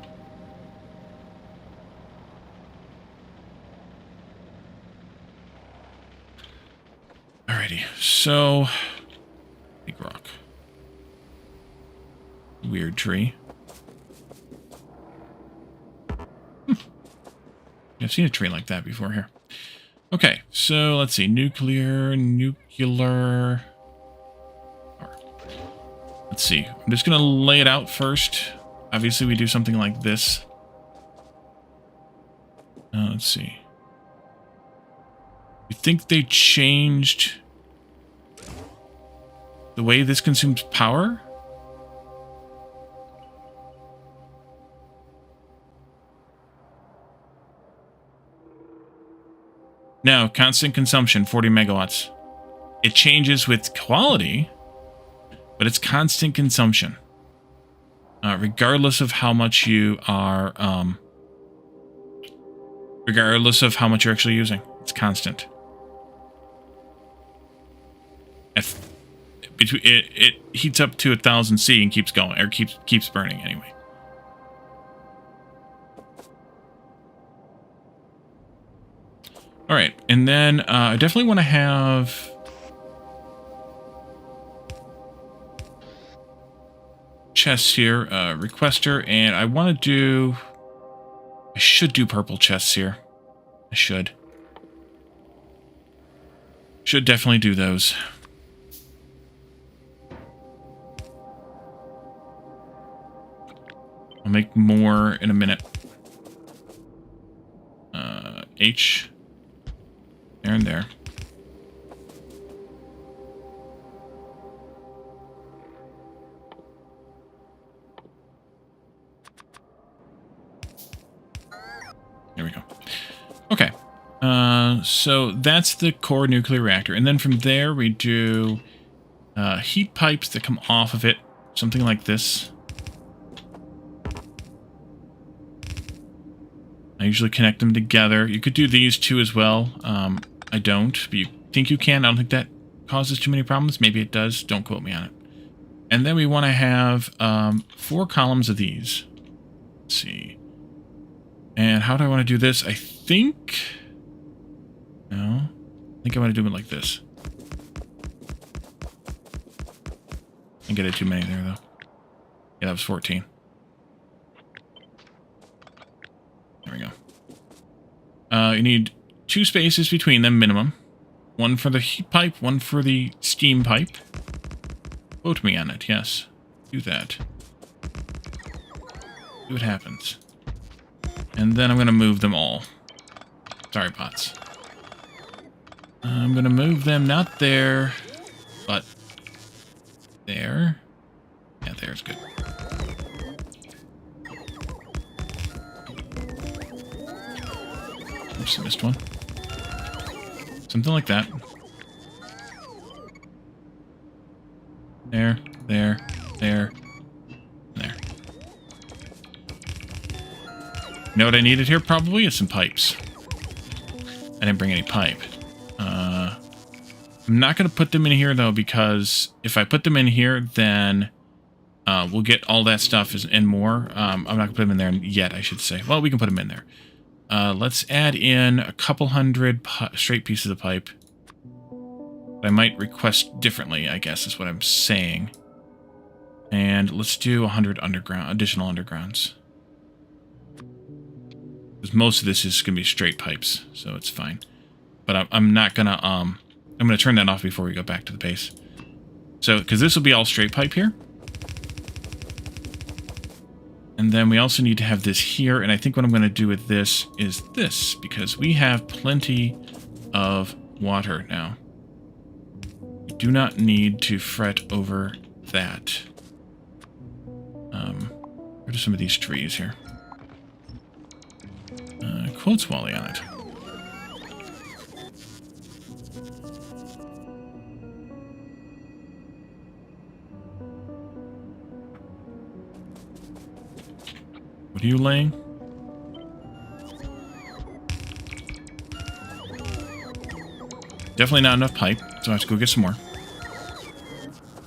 [SPEAKER 2] Alrighty, so big rock. Weird tree. I've seen a tree like that before here. Okay, so let's see. Nuclear. Let's see. I'm just going to lay it out first. Obviously, we do something like this. Let's see. You think they changed the way this consumes power? No, constant consumption, 40 megawatts. It changes with quality, but it's constant consumption. Regardless of how much you are, regardless of how much you're actually using. It's constant. It heats up to 1000 C and keeps going, or keeps burning anyway. All right, and then I definitely want to have chests here, requester, and I want to do. I should do purple chests here. I should. Should definitely do those. I'll make more in a minute. H. There and there. There we go. Okay. So that's the core nuclear reactor. And then from there we do heat pipes that come off of it. Something like this. I usually connect them together. You could do these two as well. I don't, but you think you can. I don't think that causes too many problems. Maybe it does. Don't quote me on it. And then we want to have 4 columns of these. Let's see. And how do I want to do this? I think... No. I think I want to do it like this. I get it too many there, though. Yeah, that was 14. There we go. You need 2 spaces between them, minimum. One for the heat pipe, one for the steam pipe. Quote me on it, yes. Do that. See what happens. And then I'm going to move them all. Sorry, bots. I'm going to move them not there, but there. Yeah, there's good. Oops, I missed one. Something like that. There, there, there, there. You know what I needed here? Probably is some pipes. I didn't bring any pipe. I'm not going to put them in here, though, because if I put them in here, then we'll get all that stuff and more. I'm not going to put them in there yet, I should say. Well, we can put them in there. Let's add in a couple hundred straight pieces of pipe. I might request differently, I guess, is what I'm saying. And let's do 100 additional undergrounds. Because most of this is going to be straight pipes, so it's fine. But I'm not going to... I'm going to turn that off before we go back to the base. So, because this will be all straight pipe here. And then we also need to have this here. And I think what I'm going to do with this is this. Because we have plenty of water now. We do not need to fret over that. What are some of these trees here? Quotes Wally on it. What are you laying? Definitely not enough pipe, so I have to go get some more.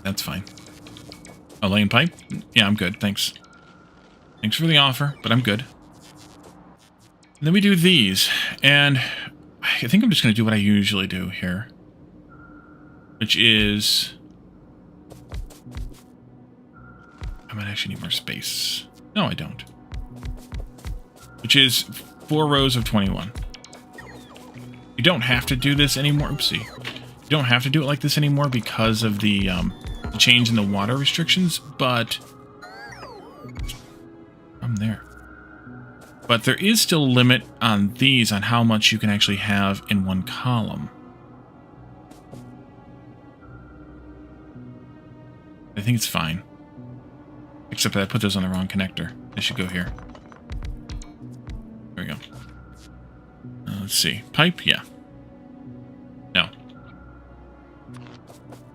[SPEAKER 2] That's fine. Oh, laying pipe? Yeah, I'm good, thanks. Thanks for the offer, but I'm good. And then we do these, and I think I'm just going to do what I usually do here. Which is... I might actually need more space. No, I don't. Which is 4 rows of 21. You don't have to do this anymore. Oopsie. You don't have to do it like this anymore because of the change in the water restrictions, but... I'm there. But there is still a limit on these on how much you can actually have in one column. I think it's fine. Except that I put those on the wrong connector. They should go here. There we go. Let's see. Pipe? Yeah. No.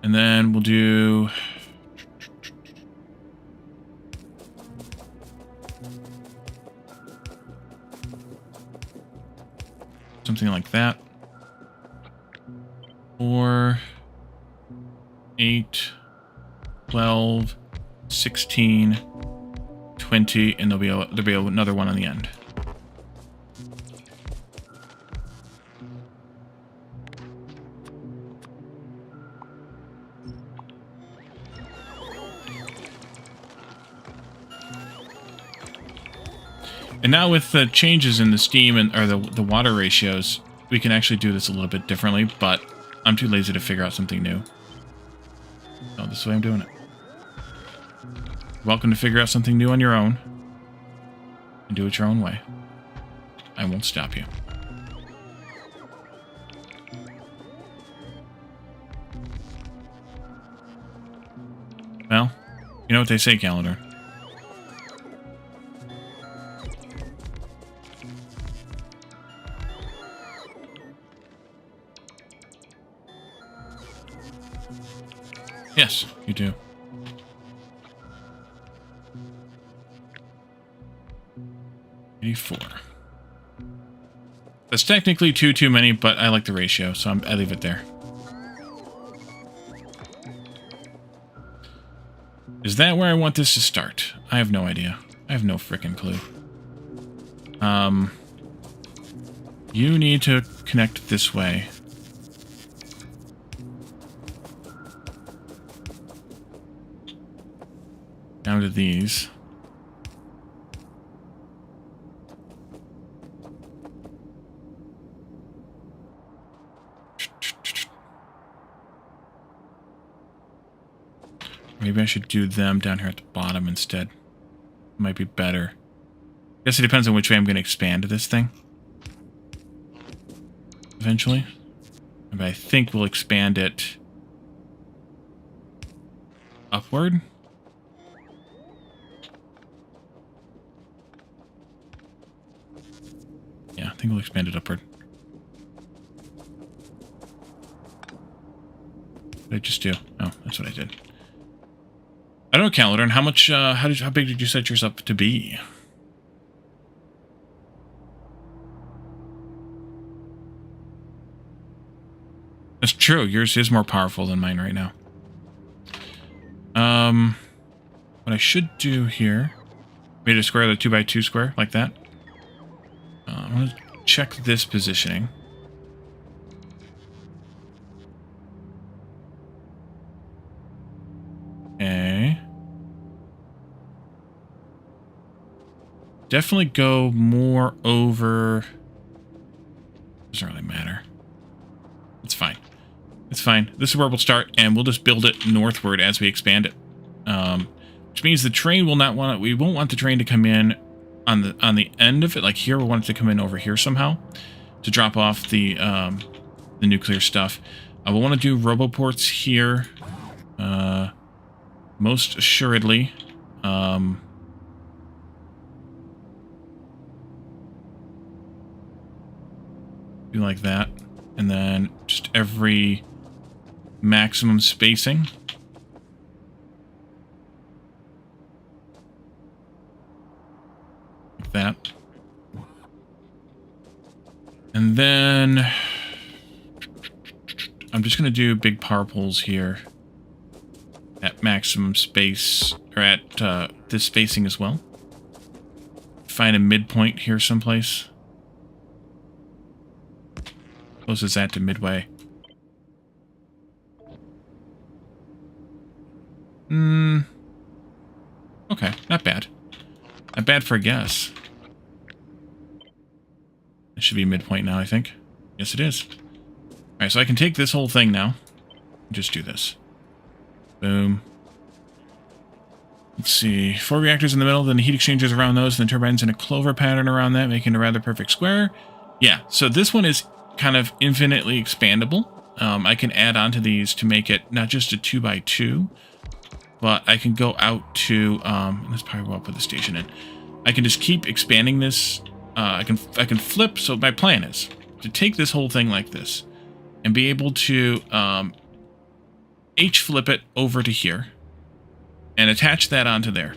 [SPEAKER 2] And then we'll do... something like that. Or 8, 12, 16, 20, and there'll be another one on the end. And now with the changes in the steam or the water ratios, we can actually do this a little bit differently, but I'm too lazy to figure out something new. So this is the way I'm doing it. Welcome to figure out something new on your own. And do it your own way. I won't stop you. Well, you know what they say, Calendar. Yes, you do. $84. That's technically too many, but I like the ratio, so I leave it there. Is that where I want this to start? I have no idea. I have no frickin' clue. You need to connect this way. Down to these. Maybe I should do them down here at the bottom instead. Might be better. I guess it depends on which way I'm going to expand this thing. Eventually. But I think we'll expand it upward. Yeah, I think we'll expand it upward. What did I just do? Oh, that's what I did. I don't know, Calendar, and how much, how big did you set yours up to be? That's true. Yours is more powerful than mine right now. What I should do here, made a square, the 2x2 square, like that. I'm going to check this positioning. Okay. Definitely go more over... Doesn't really matter. It's fine. It's fine. This is where we'll start, and we'll just build it northward as we expand it. Which means the train will not want it. We won't want the train to come in on the end of it, like here. We want it to come in over here somehow to drop off the nuclear stuff. We'll want to do roboports here, most assuredly. Do like that, and then just every maximum spacing. Like that. And then I'm just going to do big power poles here at maximum space, or at this spacing as well. Find a midpoint here someplace. Close as that to midway. Okay, not bad. Not bad for a guess. It should be midpoint now, I think. Yes, it is. Alright, so I can take this whole thing now. And just do this. Boom. Let's see. 4 reactors in the middle, then the heat exchangers around those, and the turbines in a clover pattern around that, making a rather perfect square. Yeah, so this one is kind of infinitely expandable. I can add on to these to make it not just a 2x2, but I can go out to, that's probably where I'll put the station in. I can just keep expanding this. I can flip, so my plan is to take this whole thing like this and be able to H-flip it over to here and attach that onto there.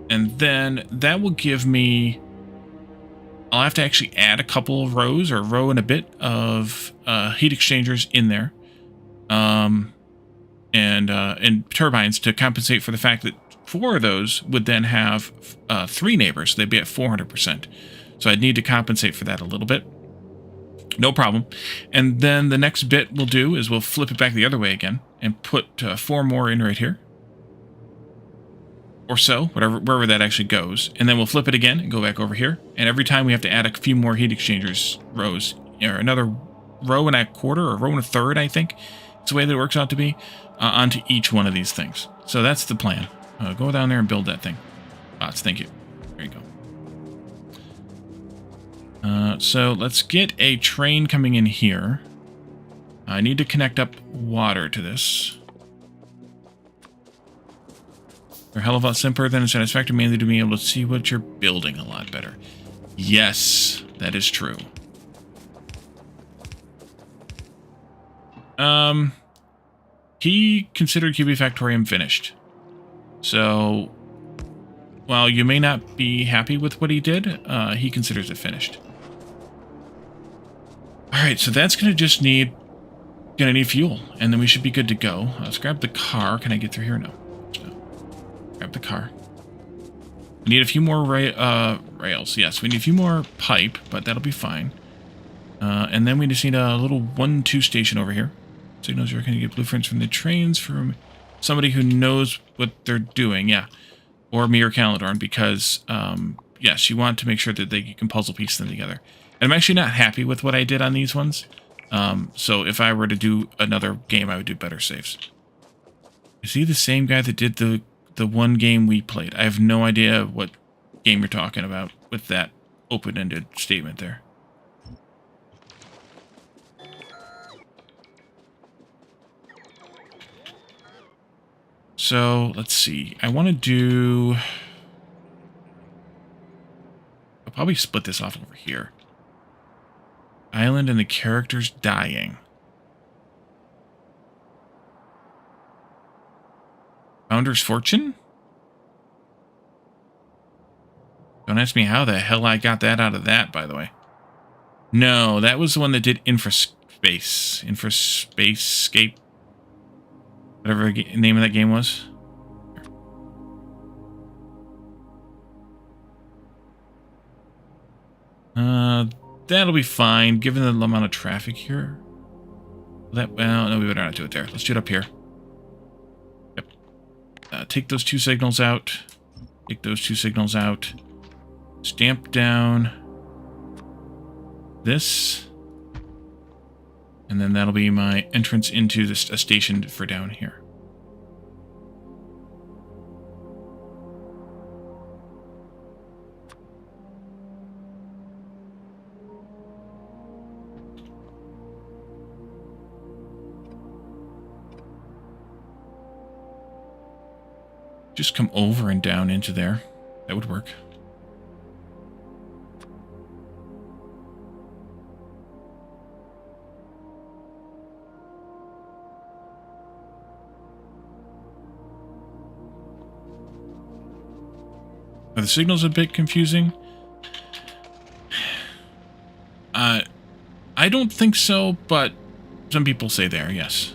[SPEAKER 2] And then that will give me, I'll have to actually add a couple of rows, or a row and a bit of heat exchangers in there, and turbines to compensate for the fact that 4 of those would then have 3 neighbors. So they'd be at 400%. So I'd need to compensate for that a little bit. No problem. And then the next bit we'll do is we'll flip it back the other way again and put 4 more in right here. Or so, wherever that actually goes. And then we'll flip it again and go back over here. And every time we have to add a few more heat exchangers rows, or another row and a quarter, or row and a third, I think. It's the way that it works out to be, onto each one of these things. So that's the plan. Go down there and build that thing. Thank you. There you go. So let's get a train coming in here. I need to connect up water to this. They're a hell of a lot simpler than satisfactory, mainly to be able to see what you're building a lot better. Yes, that is true. He considered QB Factorium finished. So, while you may not be happy with what he did, he considers it finished. Alright, so that's gonna need fuel, and then we should be good to go. Let's grab the car. Can I get through here? No. Grab the car. We need a few more rails. Yes, we need a few more pipe, but that'll be fine. And then we just need a little 1-2 station over here. Signals you're going to get blueprints from the trains from somebody who knows what they're doing. Yeah. Or me or Caledorn, because, yes, you want to make sure that you can puzzle piece them together. And I'm actually not happy with what I did on these ones. So if I were to do another game, I would do better saves. Is he the same guy that did the one game we played? I have no idea what game you're talking about with that open-ended statement there. So, let's see. I want to do... I'll probably split this off over here. Island and the characters dying. Founder's Fortune? Don't ask me how the hell I got that out of that, by the way. No, that was the one that did infraspace. Base. In for Spacescape. Whatever the name of that game was. That'll be fine, given the amount of traffic here. Well, no, we better not do it there. Let's do it up here. Yep. Take those 2 signals out. Take those 2 signals out. Stamp down this. And then that'll be my entrance into a station for down here. Just come over and down into there. That would work. Are the signals a bit confusing? I don't think so, but some people say they are, yes.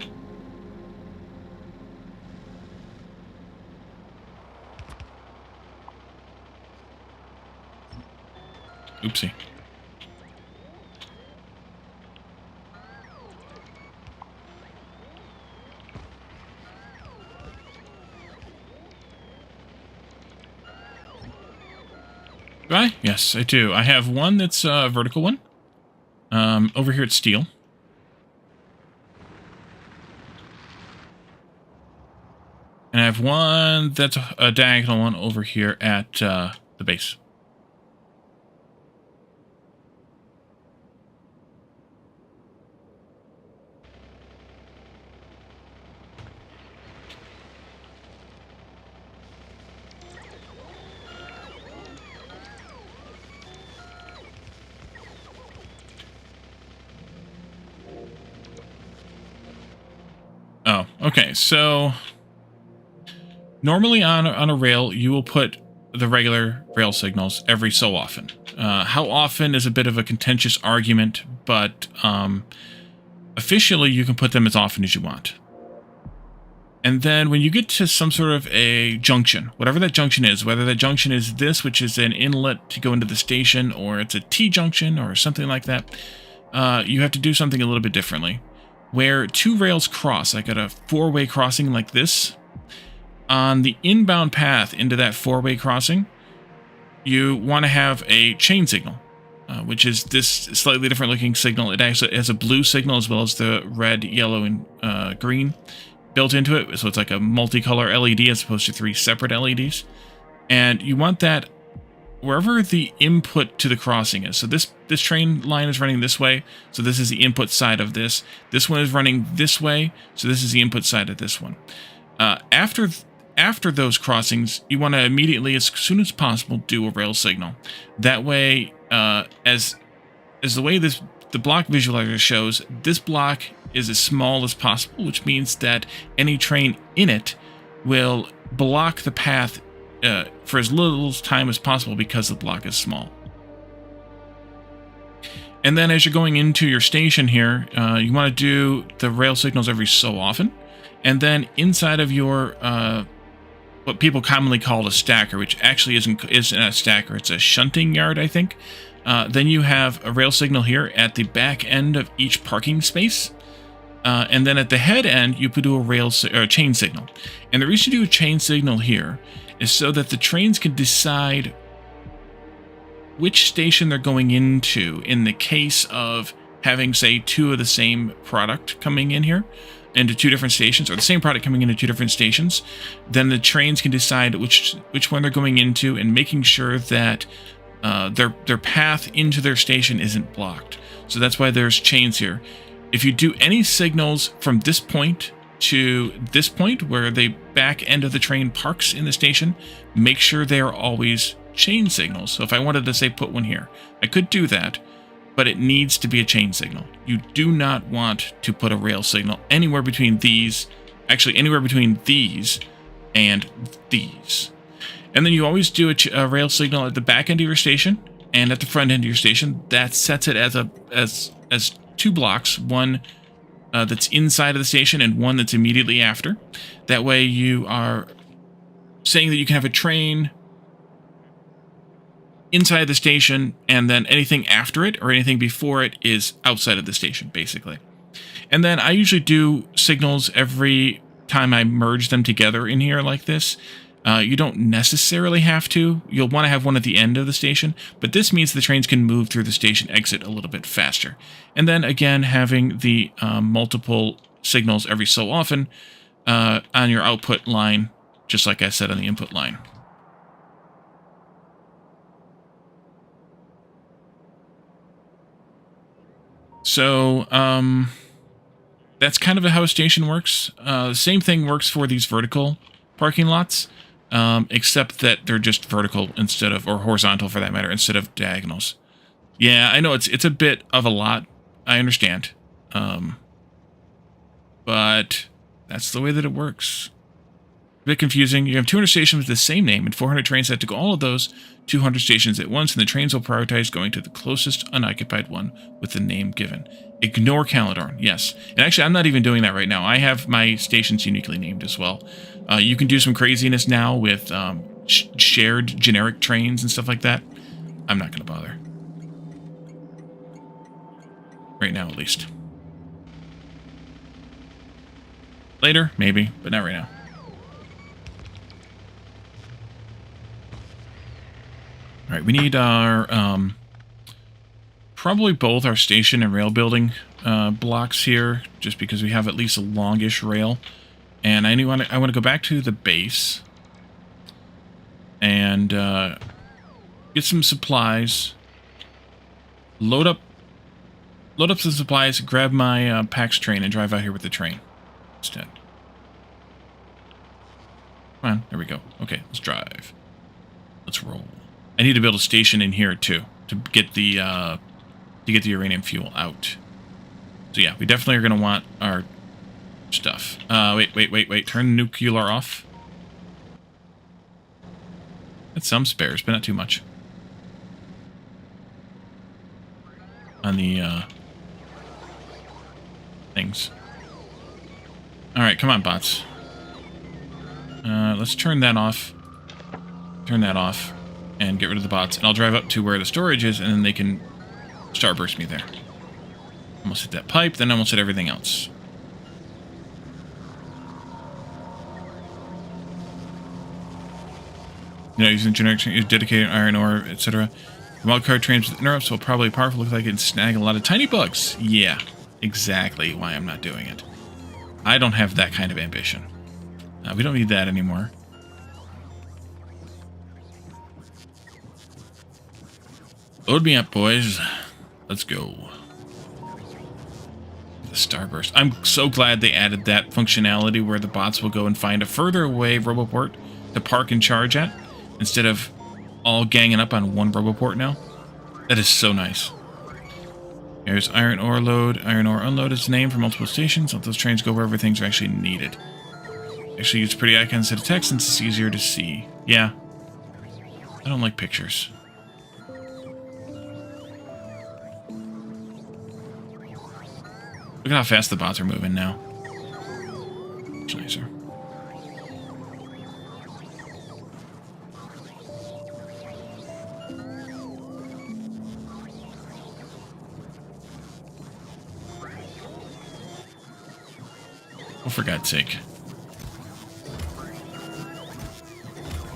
[SPEAKER 2] Oopsie. Do I? Yes, I do. I have one that's a vertical one. Over here at steel. And I have one that's a diagonal one over here at the base. Oh, okay. So normally on a rail, you will put the regular rail signals every so often. How often is a bit of a contentious argument, but officially you can put them as often as you want. And then when you get to some sort of a junction, whatever that junction is, whether that junction is this, which is an inlet to go into the station, or it's a T-junction or something like that, you have to do something a little bit differently. Where 2 rails cross, like at a 4-way crossing like this, on the inbound path into that 4-way crossing, you want to have a chain signal, which is this slightly different looking signal. It actually has a blue signal as well as the red, yellow, and green built into it. So it's like a multicolor LED as opposed to 3 separate LEDs. And you want that wherever the input to the crossing is. So this train line is running this way, so this is the input side of this. This one is running this way, so this is the input side of this one. After those crossings, you want to immediately, as soon as possible, do a rail signal. That way, as the way the block visualizer shows, this block is as small as possible, which means that any train in it will block the path for as little time as possible because the block is small. And then as you're going into your station here, you want to do the rail signals every so often. And then inside of your, what people commonly call a stacker, which actually isn't a stacker, it's a shunting yard, I think. Then you have a rail signal here at the back end of each parking space. And then at the head end, you could do a chain signal. And the reason you do a chain signal here is so that the trains can decide which station they're going into in the case of having, say, 2 of the same product coming in here into 2 different stations, or the same product coming into 2 different stations. Then the trains can decide which one they're going into, and making sure that their path into their station isn't blocked. So that's why there's chains here. If you do any signals from this point to this point where the back end of the train parks in the station, make sure they are always chain signals. So if I wanted to say put one here, I could do that, but it needs to be a chain signal. You do not want to put a rail signal anywhere between these, actually anywhere between these and these. And then you always do a rail signal at the back end of your station and at the front end of your station. That sets it as two blocks, one that's inside of the station and one that's immediately after. That way you are saying that you can have a train inside the station, and then anything after it or anything before it is outside of the station, basically. And then I usually do signals every time I merge them together in here like this. You don't necessarily have to. You'll want to have one at the end of the station, but this means the trains can move through the station exit a little bit faster. And then again, having the multiple signals every so often on your output line, just like I said on the input line. So, that's kind of how a station works. The same thing works for these vertical parking lots, except that they're just vertical instead of, or horizontal for that matter, instead of diagonals. Yeah, I know it's a bit of a lot. I understand. But that's the way that it works. A bit confusing. You have 200 stations with the same name and 400 trains that have to go all of those 200 stations at once, and the trains will prioritize going to the closest unoccupied one with the name given. Ignore Caledon, yes. And actually, I'm not even doing that right now. I have my stations uniquely named as well. You can do some craziness now with shared generic trains and stuff like that. I'm not going to bother. Right now, at least. Later, maybe, but not right now. All right, we need our, probably both our station and rail building blocks here, just because we have at least a longish rail. And I want to go back to the base and get some supplies, load up some supplies, grab my PAX train, and drive out here with the train instead. Come on, there we go. Okay, let's drive. Let's roll. I need to build a station in here too to get the uranium fuel out. So yeah, we definitely are going to want our stuff. Wait. Turn the nuclear off. That's some spares, but not too much. On the things. All right, come on, bots. Let's turn that off. Turn that off. And get rid of the bots. And I'll drive up to where the storage is, and then they can starburst me there. Almost hit that pipe, then almost hit everything else. You know, using generic dedicated iron ore, etc. Wildcard trains with interrupts will probably powerful look like it can snag a lot of tiny bugs. Yeah, exactly why I'm not doing it. I don't have that kind of ambition. We don't need that anymore. Load me up, boys. Let's go. The starburst. I'm so glad they added that functionality where the bots will go and find a further away roboport to park and charge at, instead of all ganging up on one roboport now. That is so nice. There's iron ore load. Iron ore unload is the name for multiple stations. Let those trains go wherever things are actually needed. Actually use pretty icons instead of text since it's easier to see. Yeah. I don't like pictures. Look at how fast the bots are moving now. Much nicer. Oh, for God's sake.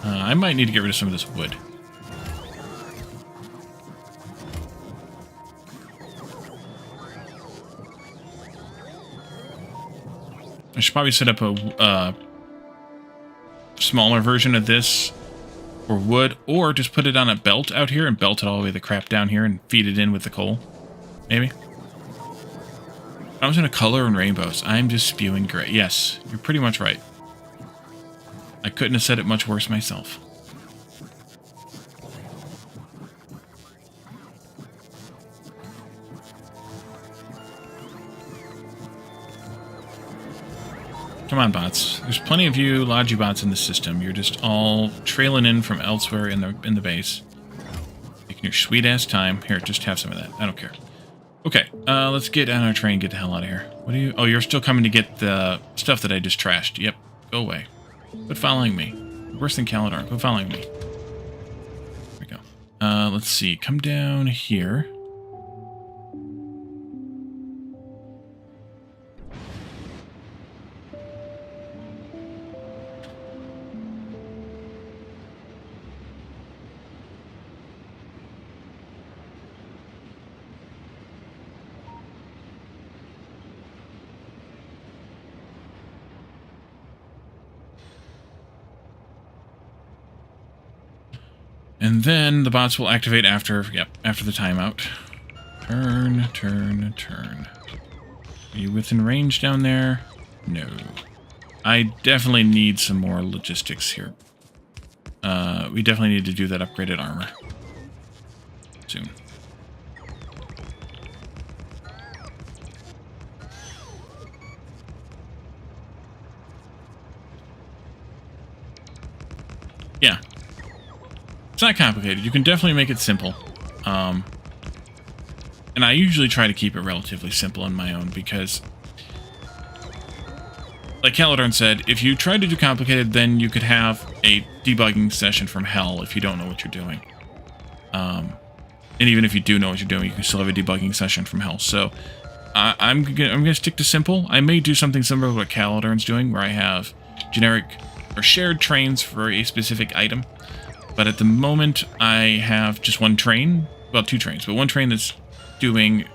[SPEAKER 2] I might need to get rid of some of this wood. I should probably set up a smaller version of this for wood, or just put it on a belt out here and belt it all the way the crap down here and feed it in with the coal. Maybe. I was in a color and rainbows. I'm just spewing gray. Yes, you're pretty much right. I couldn't have said it much worse myself. Come on, bots. There's plenty of you Logi bots in the system. You're just all trailing in from elsewhere in the base. Taking your sweet ass time. Here, just have some of that. I don't care. Okay, let's get on our train and get the hell out of here. What are you... Oh, you're still coming to get the stuff that I just trashed. Yep, go away. Quit following me. Worse than Caledon. Quit following me. There we go. Let's see. Come down here. And then the bots will activate after, after the timeout. Turn, turn, turn. Are you within range down there? No. I definitely need some more logistics here. We definitely need to do that upgraded armor. Soon. Yeah. It's not complicated. You can definitely make it simple. And I usually try to keep it relatively simple on my own because, like Caledon said, if you try to do complicated, then you could have a debugging session from hell if you don't know what you're doing. And even if you do know what you're doing, you can still have a debugging session from hell. So I'm gonna stick to simple. I may do something similar to what Caledon's doing, where I have generic or shared trains for a specific item. But at the moment, I have just one train. Well, two trains, but one train that's doing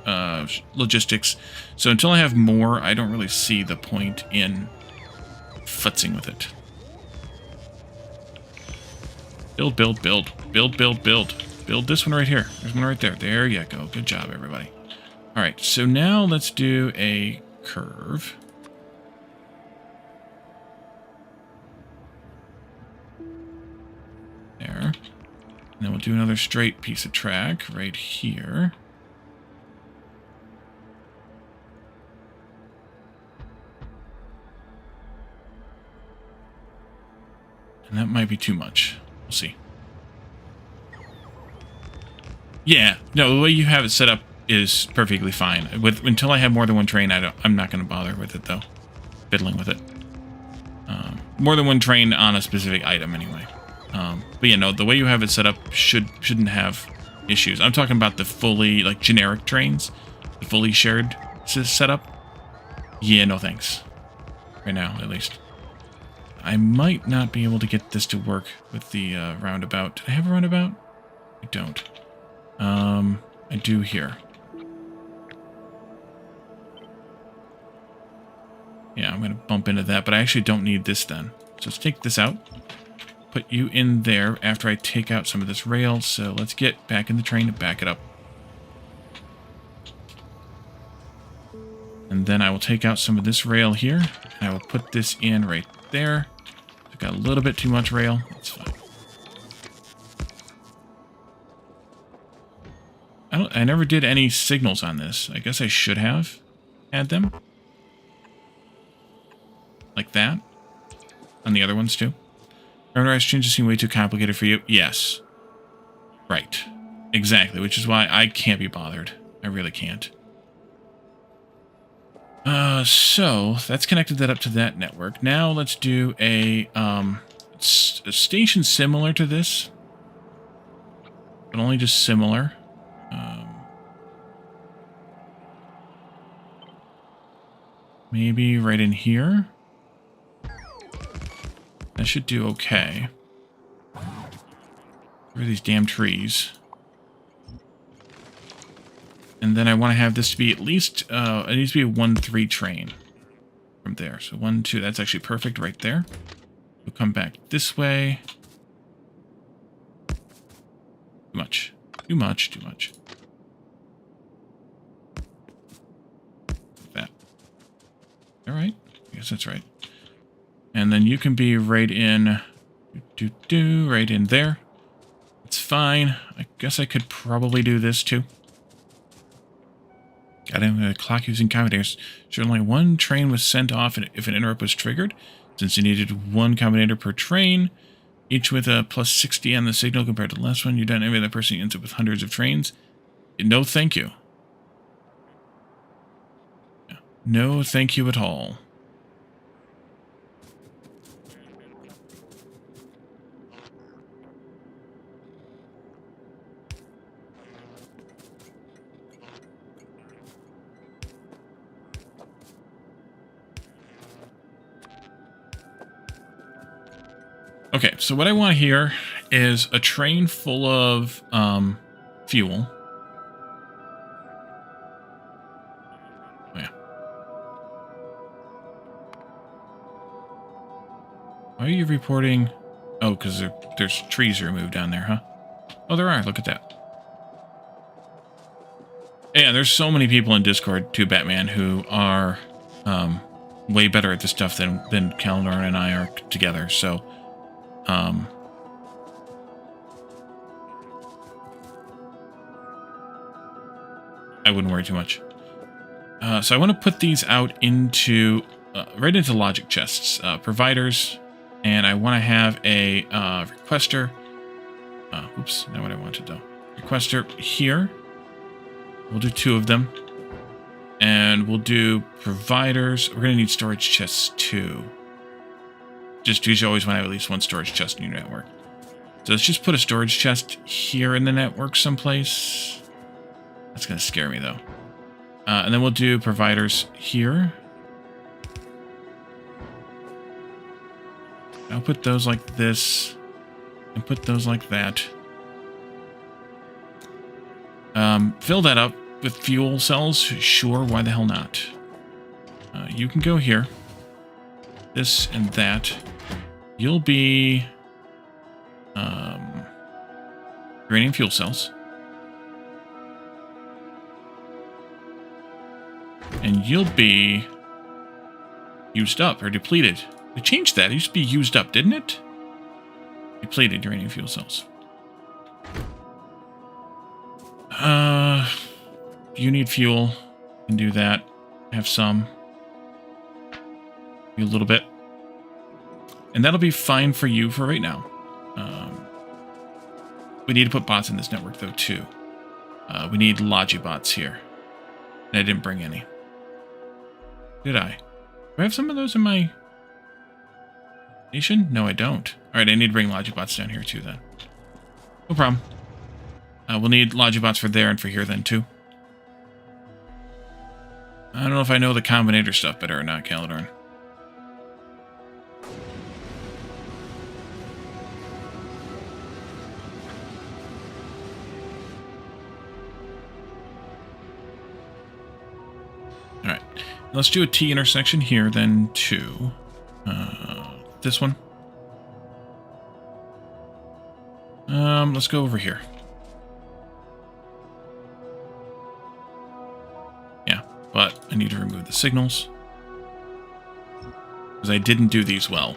[SPEAKER 2] logistics. So until I have more, I don't really see the point in futzing with it. Build, build, build. Build, build, build. Build this one right here. There's one right there. There you go. Good job, everybody. All right, so now let's do a curve. There. And then we'll do another straight piece of track right here. And that might be too much. We'll see. Yeah, no, the way you have it set up is perfectly fine. Until I have more than one train, I'm not going to bother with it, though. Fiddling with it. More than one train on a specific item, anyway. But yeah, no, the way you have it set up shouldn't have issues. I'm talking about the fully, like, generic trains. The fully shared setup. Yeah, no thanks. Right now, at least. I might not be able to get this to work with the roundabout. Do I have a roundabout? I don't. I do here. Yeah, I'm going to bump into that, but I actually don't need this then. So let's take this out. Put you in there after I take out some of this rail. So let's get back in the train and back it up. And then I will take out some of this rail here. And I will put this in right there. I've got a little bit too much rail. That's fine. I never did any signals on this. I guess I should have had them. Like that. On the other ones too. Remember, changes seem way too complicated for you? Yes. Right. Exactly, which is why I can't be bothered. I really can't. So, that's connected that up to that network. Now let's do a station similar to this. But only just similar. Maybe right in here. That should do okay. Where are these damn trees? And then I want to have this to be at least, it needs to be a 1-3 train from there. So 1, 2, that's actually perfect right there. We'll come back this way. Too much. Too much, too much. Like that. All right. I guess that's right. And then you can be right in, right in there. It's fine. I guess I could probably do this too. Got him a clock using combinators. Sure, only one train was sent off if an interrupt was triggered. Since you needed one combinator per train, each with a plus 60 on the signal compared to the last one, you're done. Every other person ends up with hundreds of trains. No, thank you. No, thank you at all. Okay, so what I want here is a train full of fuel. Oh, yeah. Why are you reporting? Oh, because there's trees removed down there, huh? Oh, there are. Look at that. Yeah, there's so many people in Discord, too, Batman, who are way better at this stuff than Calendar and I are together, so... I wouldn't worry too much. So I want to put these out into... right into logic chests. Providers, and I want to have a requester... oops, not what I wanted, though. Requester here. We'll do 2 of them. And we'll do providers. We're going to need storage chests, too. Just because you always want to have at least 1 storage chest in your network. So let's just put a storage chest here in the network someplace. That's going to scare me, though. And then we'll do providers here. I'll put those like this. And put those like that. Fill that up with fuel cells. Sure, why the hell not? You can go here. This and that. You'll be... uranium fuel cells. And you'll be used up or depleted. They changed that. It used to be used up, didn't it? Depleted uranium fuel cells. You need fuel. You can do that. Have some. A little bit. And that'll be fine for you for right now. We need to put bots in this network, though, too. We need Logibots here. And I didn't bring any. Did I? Do I have some of those in my station? No, I don't. Alright, I need to bring Logibots down here, too, then. No problem. We'll need Logibots for there and for here, then, too. I don't know if I know the Combinator stuff better or not, Caledorn. Alright. Let's do a T intersection here, then, too. This one. Let's go over here. Yeah, but I need to remove the signals. Because I didn't do these well.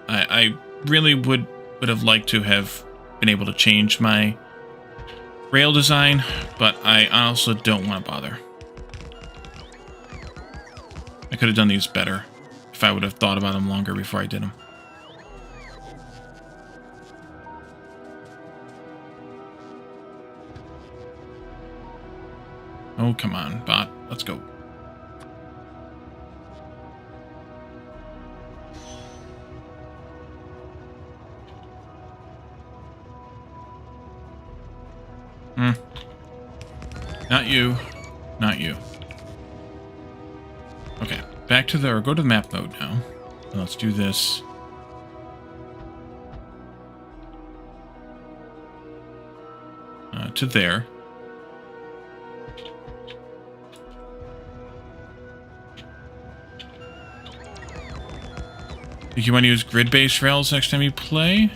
[SPEAKER 2] I really would have liked to have been able to change my rail design, but I also don't want to bother. I could have done these better if I would have thought about them longer before I did them. Oh, come on, bot. Let's go. Not you. Not you. Okay, back to the... or go to the map mode now. And let's do this. To there. Think you want to use grid-based rails next time you play?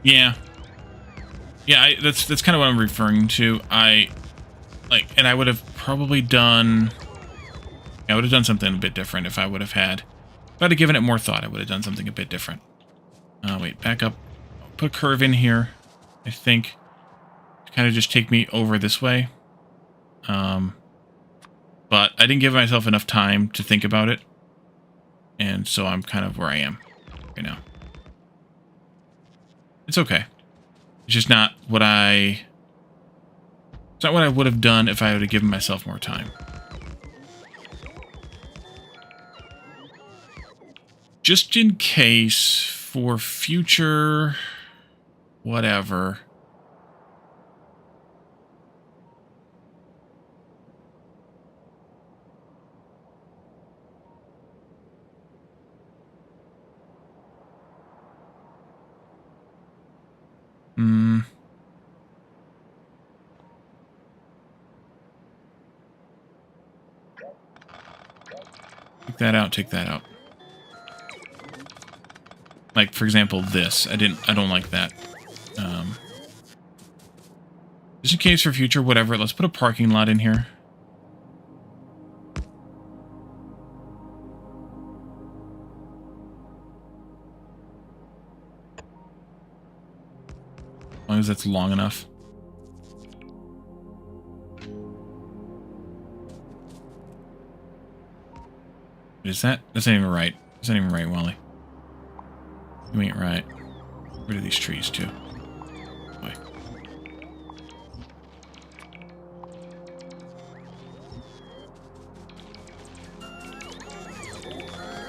[SPEAKER 2] Yeah. Yeah, that's kind of what I'm referring to. And I would have probably done... I would have done something a bit different if I would have had... If I'd have given it more thought, I would have done something a bit different. Wait, back up. Put a curve in here, I think. To kind of just take me over this way. But I didn't give myself enough time to think about it. And so I'm kind of where I am right now. It's okay. It's just not what I... It's not what I would have done if I would have given myself more time. Just in case, for future... whatever... Take that out, take that out. Like, for example, this. I don't like that. Just in case for future, whatever, let's put a parking lot in here. As long as that's long enough. Is that? That's not even right. That's not even right, Wally. You ain't right. Get rid of these trees, too. Boy.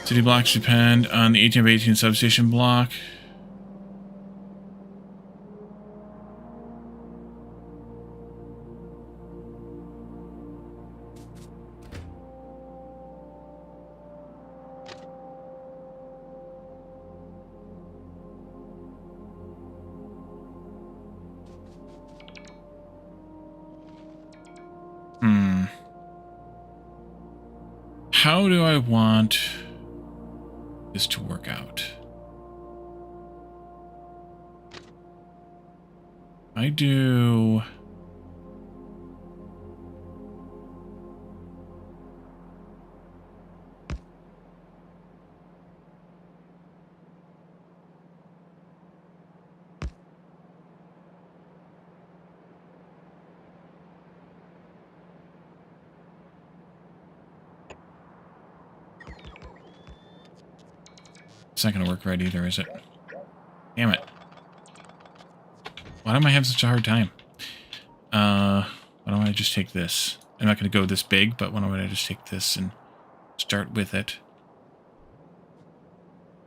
[SPEAKER 2] City blocks depend on the 18 by 18 substation block. How do I want this to work out? I do... It's not going to work right either, is it? Damn it. Why am I having such a hard time? Why don't I just take this? I'm not going to go this big, but why don't I just take this and start with it?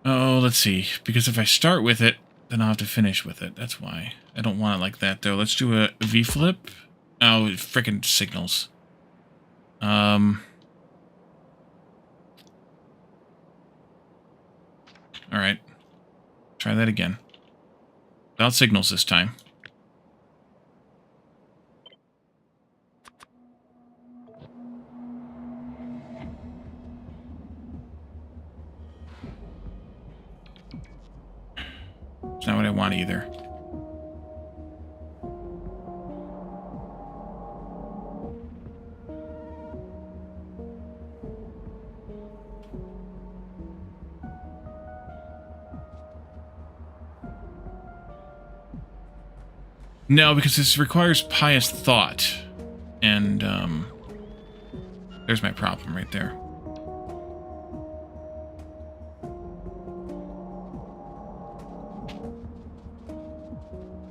[SPEAKER 2] Oh, let's see. Because if I start with it, then I'll have to finish with it. That's why. I don't want it like that, though. Let's do a V-flip. Oh, frickin' signals. Alright. Try that again. Without signals this time. It's not what I want either. No, because this requires pious thought. And, there's my problem right there.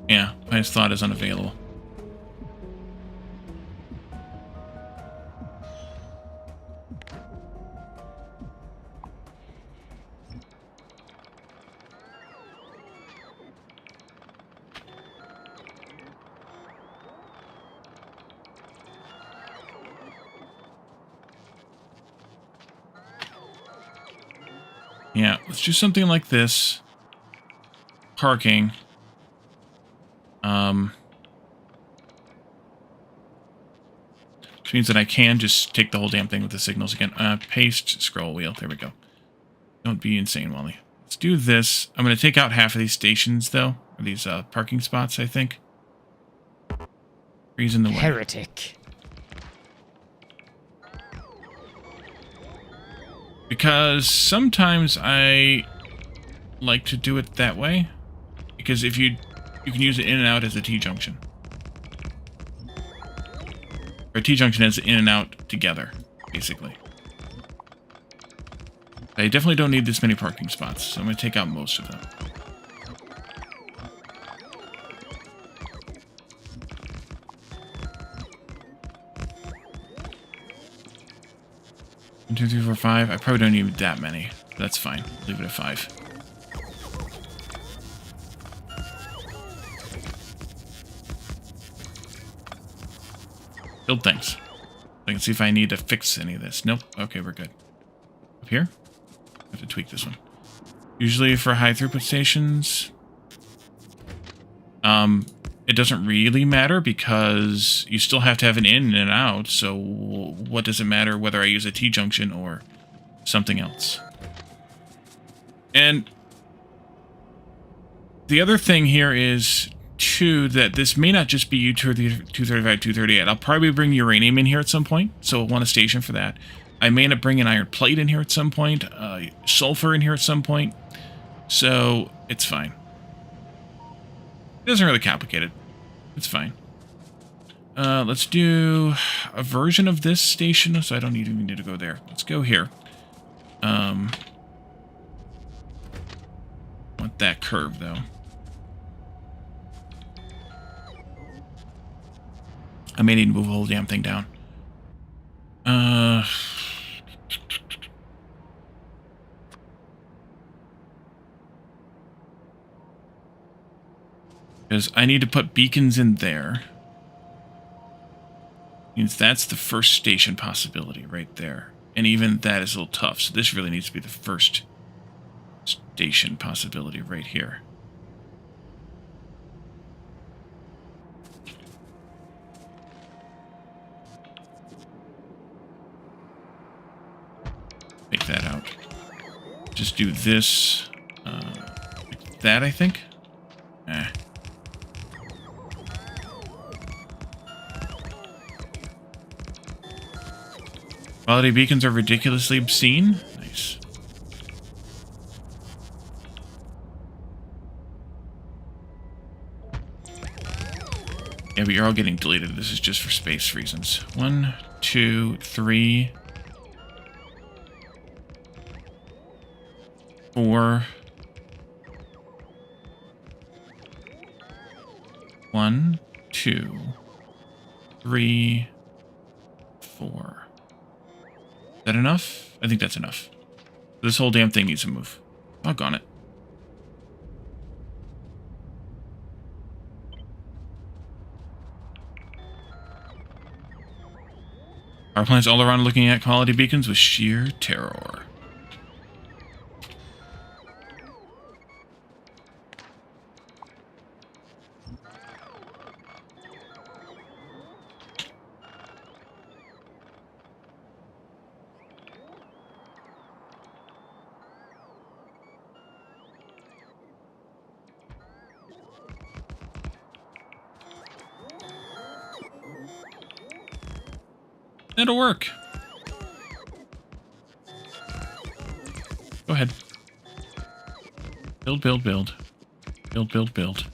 [SPEAKER 2] Yeah, pious thought is unavailable. Yeah, let's do something like this. Parking. Which means that I can just take the whole damn thing with the signals again. Paste scroll wheel. There we go. Don't be insane, Wally. Let's do this. I'm going to take out half of these stations, though. Or these parking spots, I think. Trees in the way.
[SPEAKER 1] Heretic.
[SPEAKER 2] Because sometimes I like to do it that way. Because if you can use it in and out as a T-junction. Or a T-junction as in and out together, basically. I definitely don't need this many parking spots, so I'm going to take out most of them. 1, 2, 3, 4, 5. I probably don't need that many. That's fine. Leave it at 5. Build things. I can see if I need to fix any of this. Nope. Okay, we're good. Up here? I have to tweak this one. Usually for high throughput stations, it doesn't really matter because you still have to have an in and an out. So what does it matter whether I use a T-junction or something else? And the other thing here is, too, that this may not just be U-235, 238. I'll probably bring uranium in here at some point, so I'll want a station for that. I may end up bringing iron plate in here at some point, sulfur in here at some point, so it's fine. It isn't really complicated. It's fine. Let's do a version of this station, so I don't even need to go there. Let's go here. Want that curve, though. I may need to move the whole damn thing down. Because I need to put beacons in there. Means that's the first station possibility right there. And even that is a little tough, so this really needs to be the first station possibility right here. Take that out. Just do this, like that, I think. Quality beacons are ridiculously obscene. Nice. Yeah, but you're all getting deleted. This is just for space reasons. 1, 2, 3, 4. 1, 2, 3, 4. Is that enough? I think that's enough. This whole damn thing needs to move. Doggone it. Power plants all around looking at quality beacons with sheer terror. That'll work. Go ahead. Build, build, build. Build, build, build.